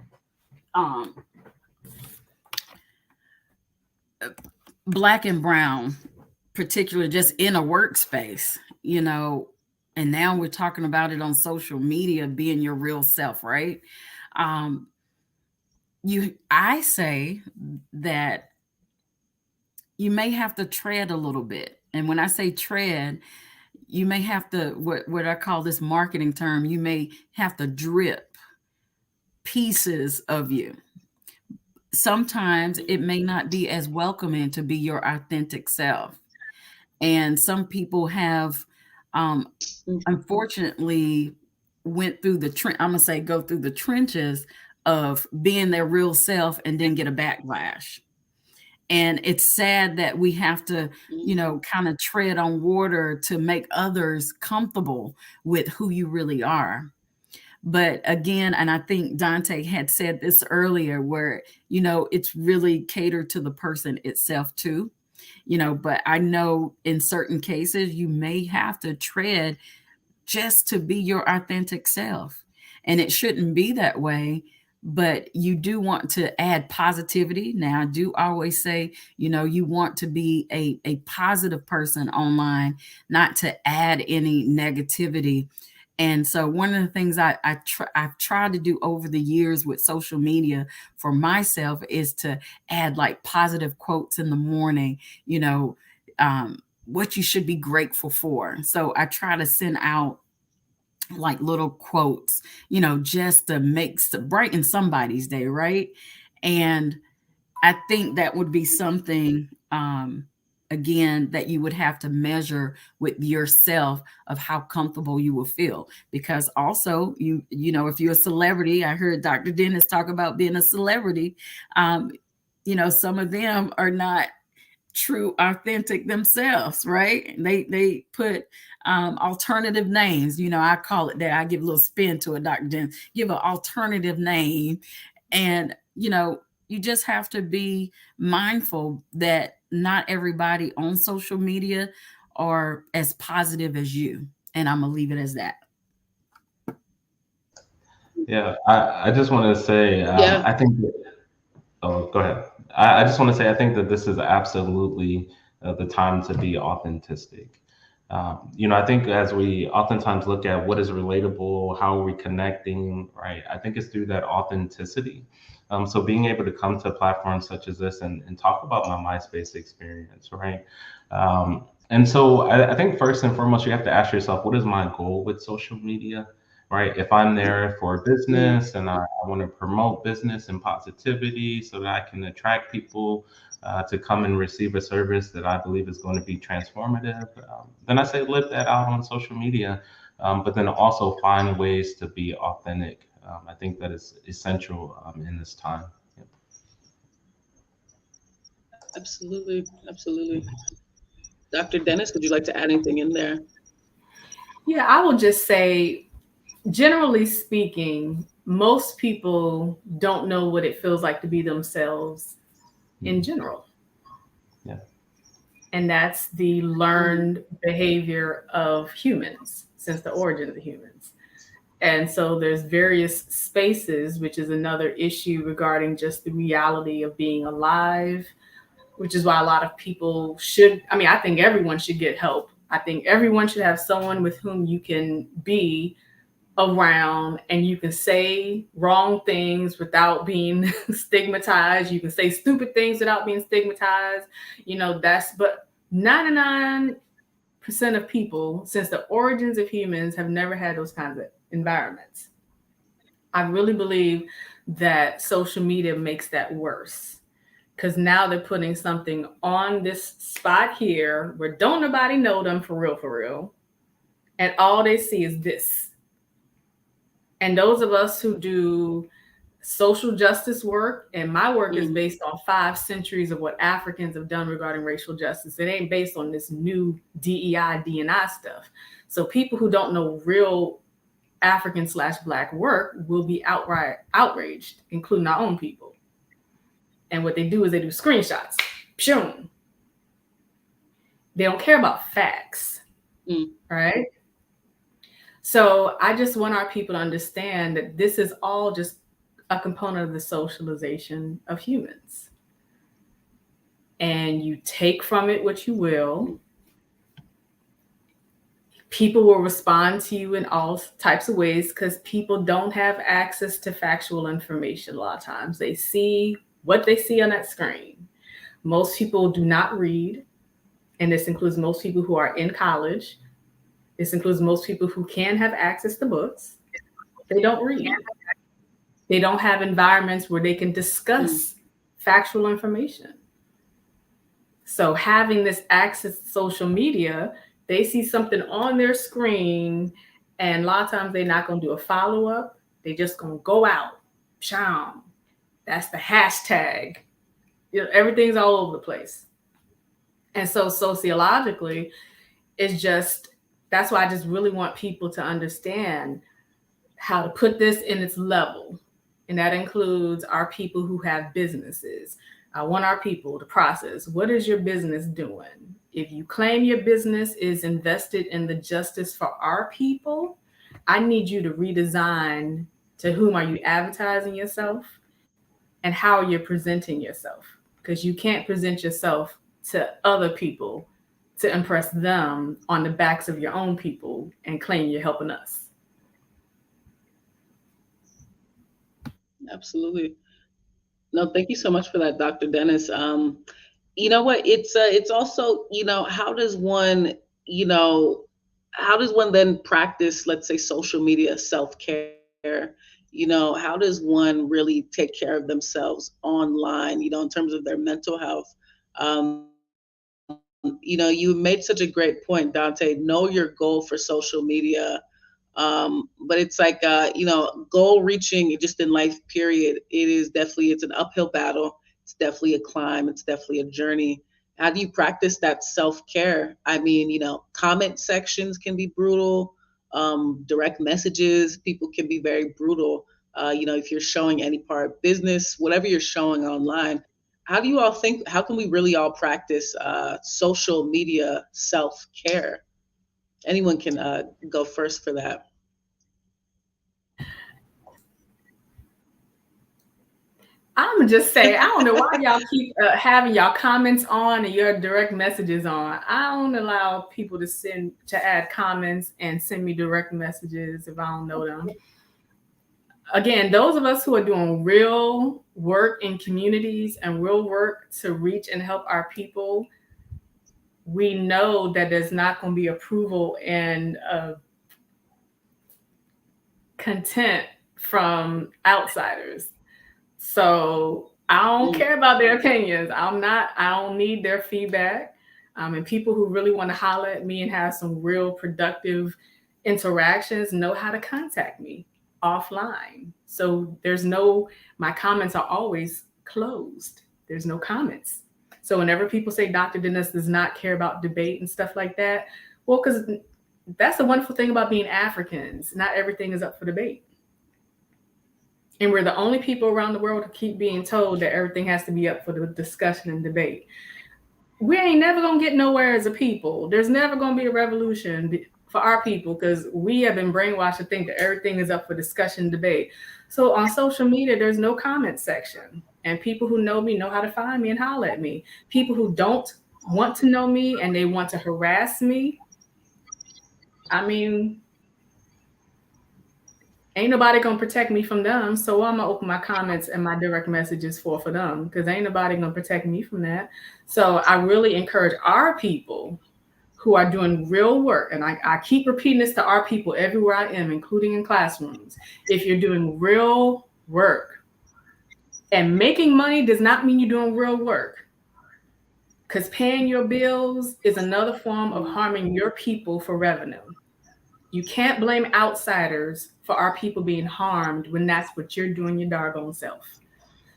Black and brown, particularly just in a workspace, and now we're talking about it on social media, being your real self, right? I say that you may have to tread a little bit. And when I say tread, you may have to, what I call this marketing term, you may have to drip pieces of you. Sometimes it may not be as welcoming to be your authentic self. And some people have, unfortunately, went through go through the trenches of being their real self and then get a backlash. And it's sad that we have to, kind of tread on water to make others comfortable with who you really are. But again, and I think Dontay had said this earlier, where, it's really catered to the person itself too, but I know in certain cases you may have to tread just to be your authentic self. And it shouldn't be that way. But you do want to add positivity. Now, I do always say, you want to be a positive person online, not to add any negativity. And so one of the things I've tried to do over the years with social media for myself is to add like positive quotes in the morning, what you should be grateful for. So I try to send out like little quotes, just to brighten somebody's day, right? And I think that would be something, again, that you would have to measure with yourself of how comfortable you will feel. Because also, if you're a celebrity, I heard Dr. Dennis talk about being a celebrity, some of them are not true authentic themselves, right? They put alternative names. I call it that. I give a little spin to it, Dr. Dennis. Give an alternative name. And you just have to be mindful that not everybody on social media are as positive as you. And I'm gonna leave it as that. Yeah, I just want to say, I think oh, go ahead. I just want to say, I think that this is absolutely the time to be authentic. I think as we oftentimes look at what is relatable, how are we connecting, right? I think it's through that authenticity. So being able to come to platforms such as this and talk about my MySpace experience, right? And so I think first and foremost, you have to ask yourself, what is my goal with social media? Right. If I'm there for business and I want to promote business and positivity so that I can attract people to come and receive a service that I believe is going to be transformative, then I say live that out on social media, but then also find ways to be authentic. I think that is essential in this time. Yep. Absolutely. Absolutely. Dr. Dennis, would you like to add anything in there? Yeah, I will just say, generally speaking, most people don't know what it feels like to be themselves in general. Yeah. And that's the learned behavior of humans since the origin of the humans. And so there's various spaces, which is another issue regarding just the reality of being alive, which is why a lot of people I think everyone should get help. I think everyone should have someone with whom you can be around and you can say wrong things without being stigmatized. You can say stupid things without being stigmatized. But 99% of people since the origins of humans have never had those kinds of environments. I really believe that social media makes that worse, because now they're putting something on this spot here where don't nobody know them for real. And all they see is this. And those of us who do social justice work, and my work is based on 5 centuries of what Africans have done regarding racial justice. It ain't based on this new DEI, D&I stuff. So people who don't know real African/Black work will be outright outraged, including our own people. And what they do is they do screenshots. Pshum. They don't care about facts, right? So I just want our people to understand that this is all just a component of the socialization of humans. And you take from it what you will. People will respond to you in all types of ways because people don't have access to factual information a lot of times. They see what they see on that screen. Most people do not read, and this includes most people who are in college. This includes most people who can have access to books. They don't read. They don't have environments where they can discuss factual information. So having this access to social media, they see something on their screen, and a lot of times they're not going to do a follow-up. They're just going to go out. Psham. That's the hashtag. You know, everything's all over the place. And so sociologically, it's just, that's why I just really want people to understand how to put this in its level. And that includes our people who have businesses. I want our people to process, what is your business doing? If you claim your business is invested in the justice for our people, I need you to redesign to whom are you advertising yourself and how you're presenting yourself. Because you can't present yourself to other people to impress them on the backs of your own people and claim you're helping us. Absolutely. No, thank you so much for that, Dr. Dennis. You know what? It's also, you know, how does one then practice, let's say, social media self-care? You know, how does one really take care of themselves online, you know, in terms of their mental health? You know, you made such a great point, Dontay. Know your goal for social media. But it's like, you know, goal reaching just in life, period. It's an uphill battle. It's definitely a climb. It's definitely a journey. How do you practice that self-care? I mean, you know, comment sections can be brutal. Direct messages, people can be very brutal. You know, if you're showing any part of business, whatever you're showing online, how do you all think, how can we really all practice social media self-care? Anyone can go first for that. I'm gonna just say, I don't know why y'all keep having y'all comments on and your direct messages on. I don't allow people to add comments and send me direct messages if I don't know them. Again, those of us who are doing real work in communities and real work to reach and help our people, we know that there's not going to be approval and content from outsiders. So I don't care about their opinions. I don't need their feedback. And people who really want to holler at me and have some real productive interactions know how to contact me offline. So my comments are always closed. There's no comments. So whenever people say Dr. Dennis does not care about debate and stuff like that, well, because that's the wonderful thing about being Africans. Not everything is up for debate. And we're the only people around the world who keep being told that everything has to be up for the discussion and debate. We ain't never going to get nowhere as a people. There's never going to be a revolution for our people because we have been brainwashed to think that everything is up for discussion and debate. So on social media, there's no comment section. And people who know me know how to find me and holler at me. People who don't want to know me and they want to harass me, I mean, ain't nobody gonna protect me from them. So I'm gonna open my comments and my direct messages for them because ain't nobody gonna protect me from that. So I really encourage our people who are doing real work, and I keep repeating this to our people everywhere I am, including in classrooms. If you're doing real work, and making money does not mean you're doing real work, because paying your bills is another form of harming your people for revenue. You can't blame outsiders for our people being harmed when that's what you're doing your doggone self.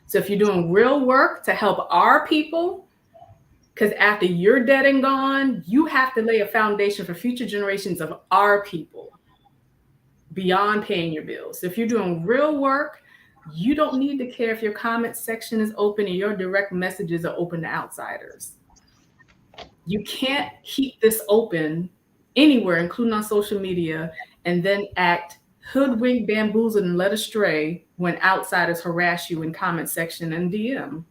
So if you're doing real work to help our people, because after you're dead and gone, you have to lay a foundation for future generations of our people beyond paying your bills. So if you're doing real work You don't need to care if your comment section is open and your direct messages are open to outsiders. You can't keep this open anywhere, including on social media, and then act hoodwinked, bamboozled, and led astray when outsiders harass you in comment section and DM.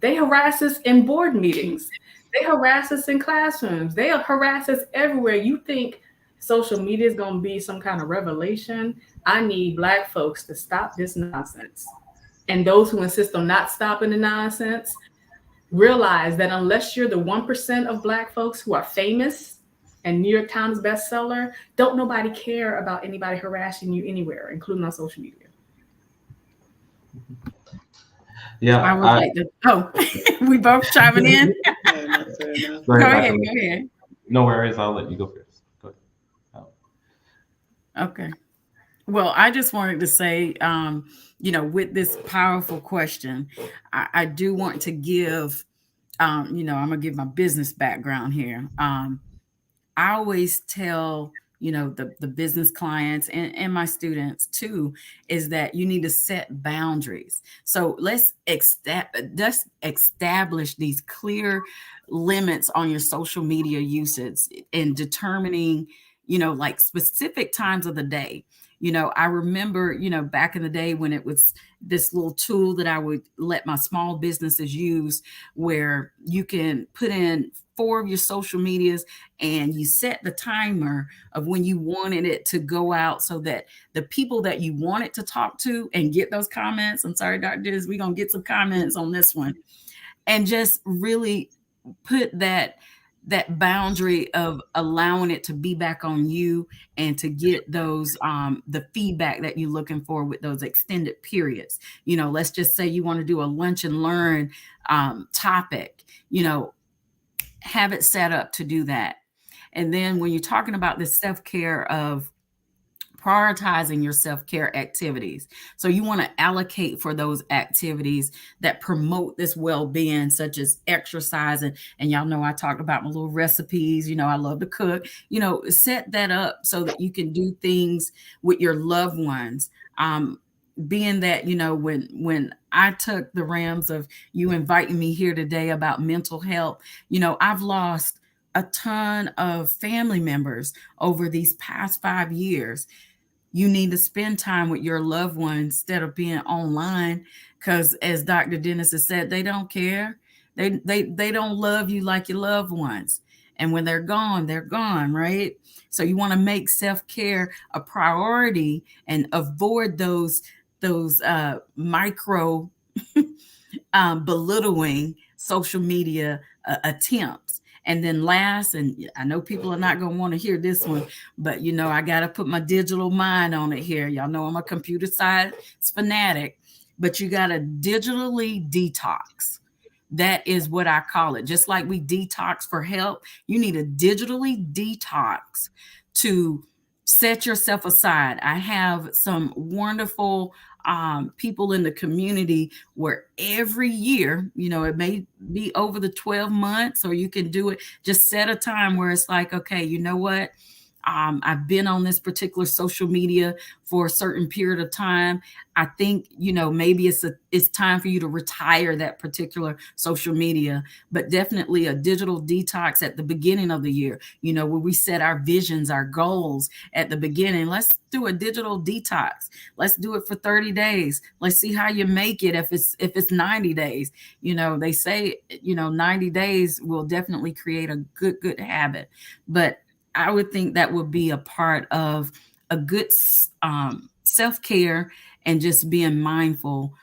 They harass us in board meetings. They harass us in classrooms. They harass us everywhere. You think social media is going to be some kind of revelation? I need Black folks to stop this nonsense. And those who insist on not stopping the nonsense, realize that unless you're the 1% of Black folks who are famous and New York Times bestseller, don't nobody care about anybody harassing you anywhere, including on social media. Yeah, I would like to. Oh, we both chiming in. Go ahead. No worries. I'll let you go first. Go ahead. Okay. Well, I just wanted to say, with this powerful question, I do want to give, I'm going to give my business background here. I always tell, the business clients and my students too, is that you need to set boundaries. So let's establish these clear limits on your social media usage and determining, like specific times of the day. I remember, back in the day when it was this little tool that I would let my small businesses use, where you can put in 4 of your social medias and you set the timer of when you wanted it to go out so that the people that you wanted to talk to and get those comments. I'm sorry, Dr. Dennis, we're going to get some comments on this one. And just really put that boundary of allowing it to be back on you and to get those the feedback that you're looking for with those extended periods. Let's just say you want to do a lunch and learn topic, have it set up to do that. And then when you're talking about the self-care of prioritizing your self-care activities. So you want to allocate for those activities that promote this well-being, such as exercise. And y'all know I talked about my little recipes. I love to cook. Set that up so that you can do things with your loved ones. Being that, when I took the rams of you inviting me here today about mental health, I've lost a ton of family members over these past 5 years. You need to spend time with your loved ones instead of being online, because as Dr. Dennis has said, they don't care. They don't love you like your loved ones. And when they're gone, right? So you want to make self-care a priority and avoid those micro belittling social media attempts. And then last, and I know people are not going to want to hear this one, but I got to put my digital mind on it here. Y'all know I'm a computer science fanatic, but you got to digitally detox. That is what I call it. Just like we detox for help, you need to digitally detox to set yourself aside. I have some wonderful people in the community where every year, it may be over the 12 months, or you can do it, just set a time where it's like, okay, you know what? I've been on this particular social media for a certain period of time. I think, maybe it's time for you to retire that particular social media, but definitely a digital detox at the beginning of the year, where we set our visions, our goals at the beginning. Let's do a digital detox. Let's do it for 30 days. Let's see how you make it. If it's 90 days, they say, 90 days will definitely create a good habit. But I would think that would be a part of a good self-care and just being mindful,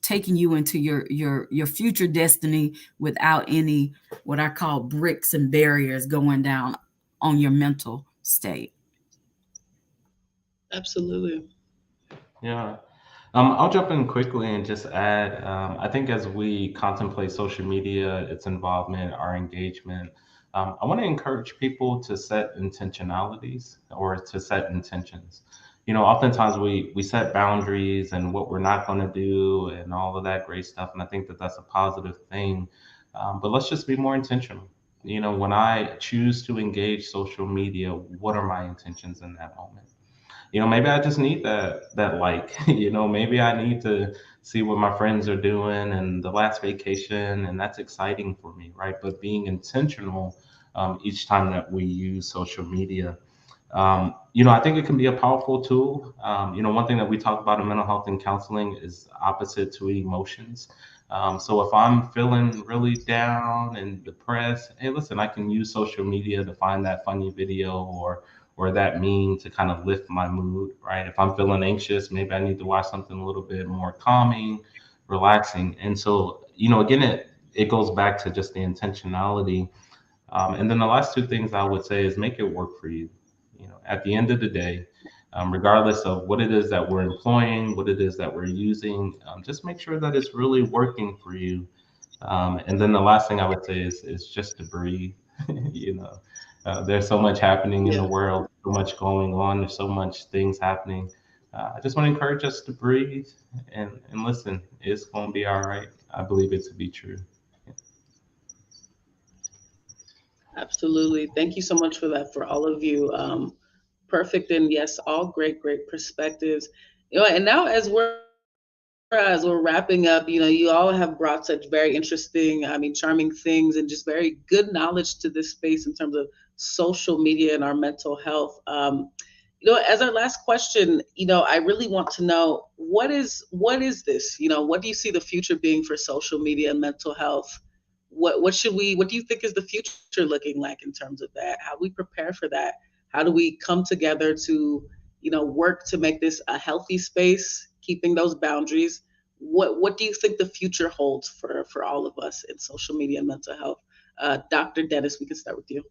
taking you into your future destiny without any, what I call, bricks and barriers going down on your mental state. Absolutely. Yeah. I'll jump in quickly and just add, I think as we contemplate social media, its involvement, our engagement, I want to encourage people to set intentionalities or to set intentions. Oftentimes we set boundaries and what we're not going to do and all of that great stuff. And I think that that's a positive thing. But let's just be more intentional. When I choose to engage social media, what are my intentions in that moment? maybe I just need that like, maybe I need to see what my friends are doing and the last vacation, and that's exciting for me, right? But being intentional each time that we use social media. I think it can be a powerful tool. One thing that we talk about in mental health and counseling is opposite to emotions. So if I'm feeling really down and depressed, hey, listen, I can use social media to find that funny video or that meme to kind of lift my mood, right? If I'm feeling anxious, maybe I need to watch something a little bit more calming, relaxing. And so, again, it goes back to just the intentionality. And then the last two things I would say is make it work for you. At the end of the day, regardless of what it is that we're employing, what it is that we're using, just make sure that it's really working for you. And then the last thing I would say is just to breathe. you know, there's so much happening in the Yeah, world, so much going on, there's so much things happening. I just want to encourage us to breathe and listen. It's going to be all right. I believe it to be true. absolutely. Thank you so much for that, for all of you. Perfect, and yes, all great, great perspectives. And now as we're wrapping up, you all have brought such very interesting, I mean, charming things and just very good knowledge to this space in terms of social media and our mental health. As our last question, I really want to know what is this? What do you see the future being for social media and mental health? What do you think is the future looking like in terms of that? How do we prepare for that? How do we come together to, work to make this a healthy space, keeping those boundaries? What do you think the future holds for all of us in social media and mental health? Dr. Dennis, we can start with you.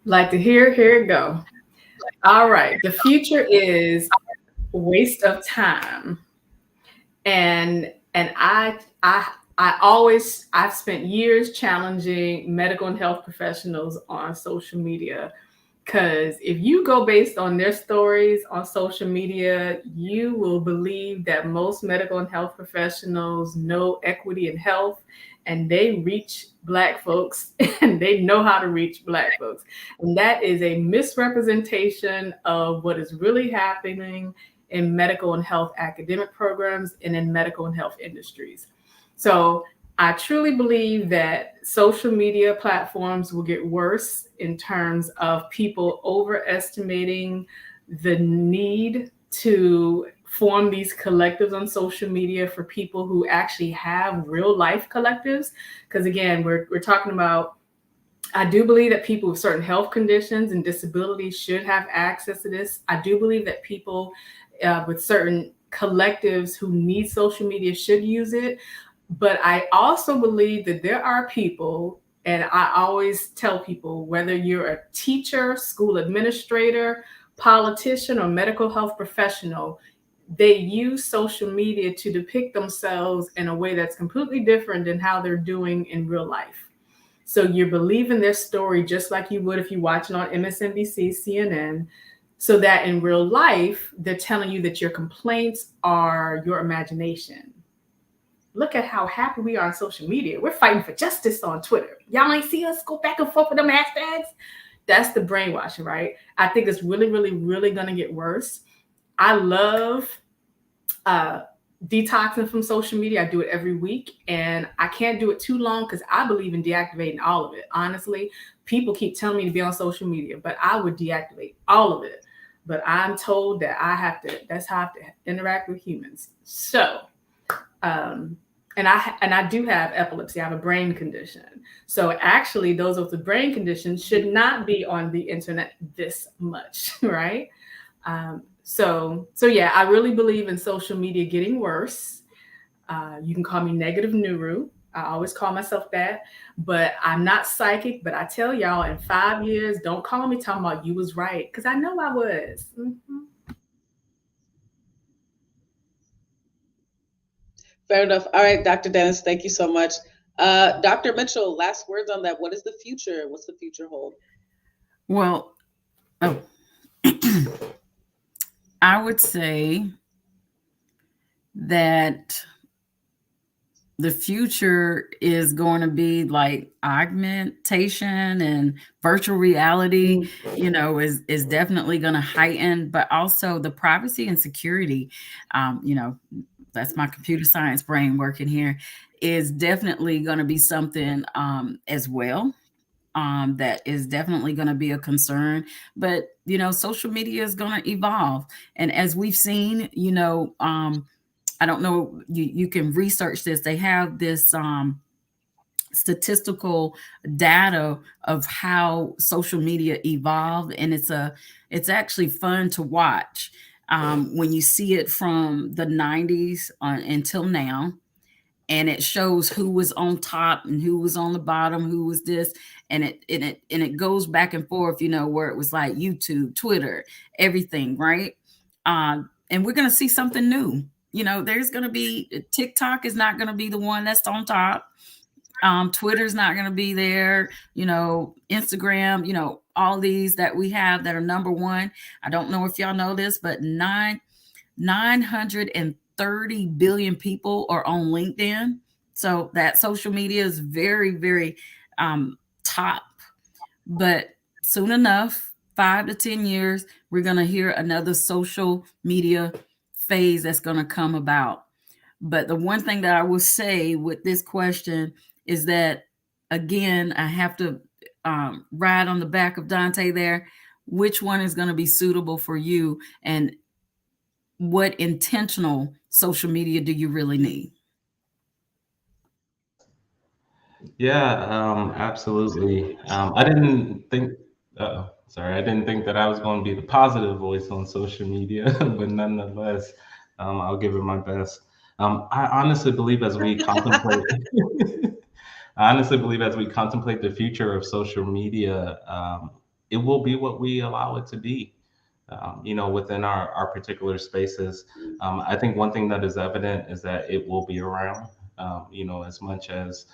Like to hear, here it go. All right. The future is waste of time. And I've spent years challenging medical and health professionals on social media, because if you go based on their stories on social media, you will believe that most medical and health professionals know equity in health, and they reach Black folks and they know how to reach Black folks. And that is a misrepresentation of what is really happening in medical and health academic programs and in medical and health industries. So I truly believe that social media platforms will get worse in terms of people overestimating the need to form these collectives on social media for people who actually have real life collectives. Because again, we're talking about, I do believe that people with certain health conditions and disabilities should have access to this. I do believe that people with certain collectives who need social media should use it. But I also believe that there are people, and I always tell people, whether you're a teacher, school administrator, politician, or medical health professional, they use social media to depict themselves in a way that's completely different than how they're doing in real life. So you're believing their story just like you would if you watch it on MSNBC, CNN, so that in real life, they're telling you that your complaints are your imagination. Look at how happy we are on social media. We're fighting for justice on Twitter. Y'all ain't see us go back and forth with them hashtags? That's the brainwashing, right? I think it's really, really, really going to get worse. I love detoxing from social media. I do it every week, and I can't do it too long because I believe in deactivating all of it. Honestly, people keep telling me to be on social media, but I would deactivate all of it. But I'm told that that's how I have to interact with humans. So, and I do have epilepsy. I have a brain condition. So actually, those with the brain condition should not be on the internet this much, right? So yeah, I really believe in social media getting worse. You can call me negative Nuru. I always call myself that, but I'm not psychic. But I tell y'all, in 5 years, don't call me talking about you was right, because I know I was. Mm-hmm. Fair enough. All right, Dr. Dennis, thank you so much. Dr. Mitchell, last words on that. What is the future? What's the future hold? Well, I would say that the future is going to be like augmentation and virtual reality, is definitely going to heighten, but also the privacy and security, that's my computer science brain working here, is definitely going to be something as well. That is definitely going to be a concern. But, social media is going to evolve. And as we've seen, I don't know, you can research this. They have this statistical data of how social media evolved, and it's actually fun to watch when you see it from the 90s until now. And it shows who was on top and who was on the bottom, who was this, and it goes back and forth, where it was like YouTube, Twitter, everything, right? And we're going to see something new. There's going to be, TikTok is not going to be the one that's on top. Twitter's not going to be there. Instagram, all these that we have that are number one. I don't know if y'all know this, but 930 billion people are on LinkedIn. So that social media is very, very top. But soon enough, 5 to 10 years, we're going to hear another social media phase that's going to come about. But the one thing that I will say with this question is that, again, I have to ride on the back of Dontay there. Which one is going to be suitable for you? And what intentional social media do you really need? Yeah, absolutely. I didn't think, I didn't think that I was going to be the positive voice on social media, but nonetheless, I'll give it my best. I honestly believe as we contemplate, I honestly believe as we contemplate the future of social media, it will be what we allow it to be. Within our particular spaces. I think one thing that is evident is that it will be around, as much as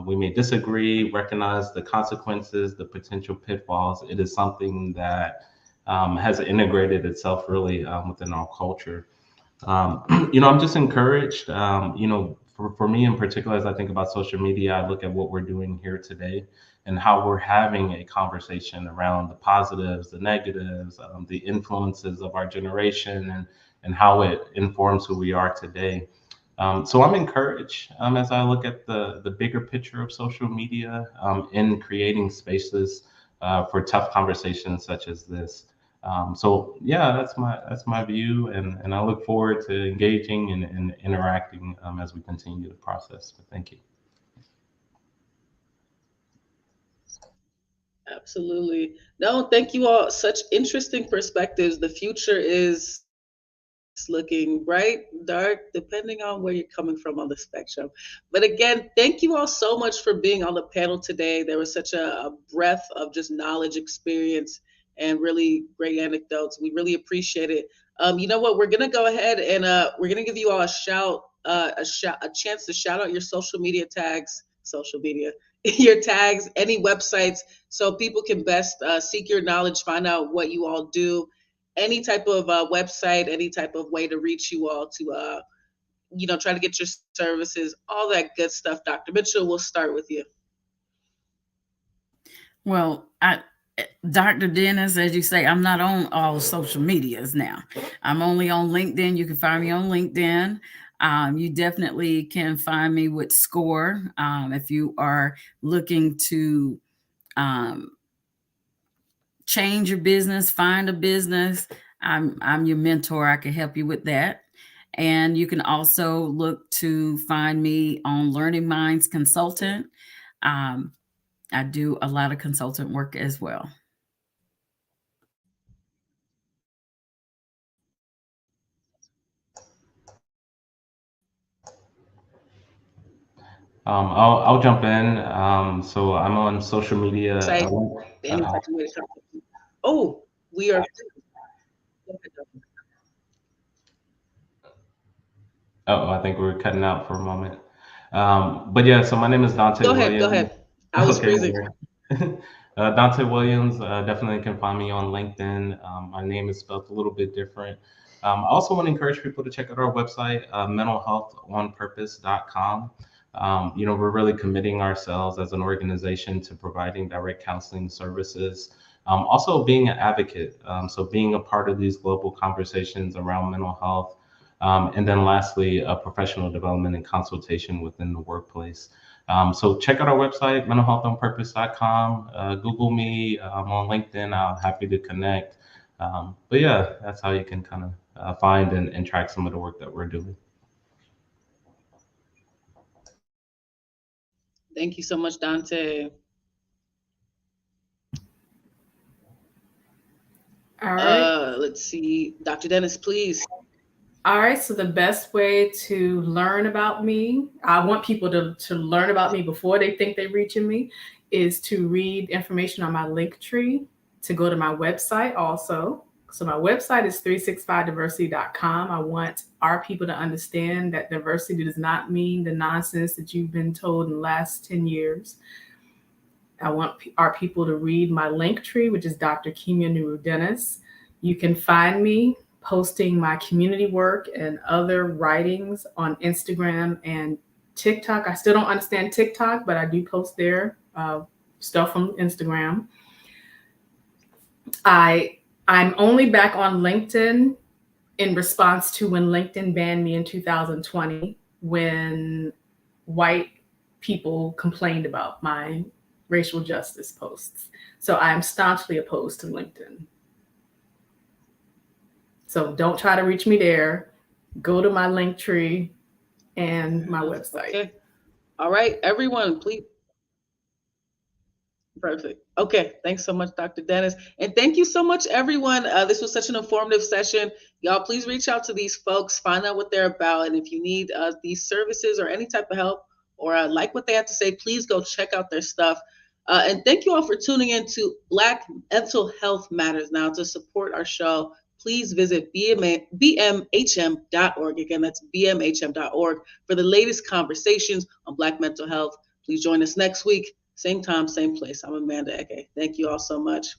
we may disagree, recognize the consequences, the potential pitfalls. It is something that has integrated itself really within our culture. I'm just encouraged, for me in particular, as I think about social media, I look at what we're doing here today and how we're having a conversation around the positives, the negatives, the influences of our generation, and how it informs who we are today. So I'm encouraged as I look at the bigger picture of social media in creating spaces for tough conversations such as this. So yeah, that's my view, and I look forward to engaging and interacting as we continue the process. But thank you. Absolutely. No, thank you all. Such interesting perspectives. The future is looking bright, dark, depending on where you're coming from on the spectrum. But again, thank you all so much for being on the panel today. There was such a breadth of just knowledge, experience, and really great anecdotes. We really appreciate it. You know what? We're gonna go ahead and we're gonna give you all a chance to shout out your social media tags, your tags, any websites, so people can best seek your knowledge, find out what you all do, any type of website, any type of way to reach you all to, try to get your services, all that good stuff. Dr. Mitchell, we'll start with you. Well, Dr. Dennis, as you say, I'm not on all social medias now. I'm only on LinkedIn. You can find me on LinkedIn. You definitely can find me with SCORE if you are looking to change your business, find a business. I'm your mentor. I can help you with that. And you can also look to find me on Learning Minds Consultant. I do a lot of consultant work as well. I'll jump in. So I'm on social media. Oh, we are. Oh, I think we're cutting out for a moment. But yeah, so my name is Dontay Williams. Go ahead. I was freezing. Dontay Williams, definitely can find me on LinkedIn. My name is spelled a little bit different. I also want to encourage people to check out our website, mentalhealthonpurpose.com. We're really committing ourselves as an organization to providing direct counseling services. Also being an advocate, so being a part of these global conversations around mental health. And then lastly, professional development and consultation within the workplace. So check out our website, mentalhealthonpurpose.com. Google me. I'm on LinkedIn. I'm happy to connect. But yeah, that's how you can kind of find and track some of the work that we're doing. Thank you so much, Dontay. All right. Let's see. Dr. Dennis, please. All right. So the best way to learn about me, I want people to learn about me before they think they're reaching me, is to read information on my link tree, to go to my website also. So my website is 365diversity.com. I want our people to understand that diversity does not mean the nonsense that you've been told in the last 10 years. I want our people to read my link tree, which is Dr. Kimya Nuru Dennis. You can find me posting my community work and other writings on Instagram and TikTok. I still don't understand TikTok, but I do post there stuff from Instagram. I'm only back on LinkedIn in response to when LinkedIn banned me in 2020, when white people complained about my racial justice posts. So I'm staunchly opposed to LinkedIn. So don't try to reach me there. Go to my link tree and my website. Okay. All right, everyone, please. Perfect. Okay. Thanks so much, Dr. Dennis. And thank you so much, everyone. This was such an informative session. Y'all, please reach out to these folks, find out what they're about. And if you need these services or any type of help or like what they have to say, please go check out their stuff. And thank you all for tuning in to Black Mental Health Matters. Now, to support our show, please visit bmhm.org. Again, that's bmhm.org for the latest conversations on Black mental health. Please join us next week. Same time, same place. I'm Amanda Eke. Thank you all so much.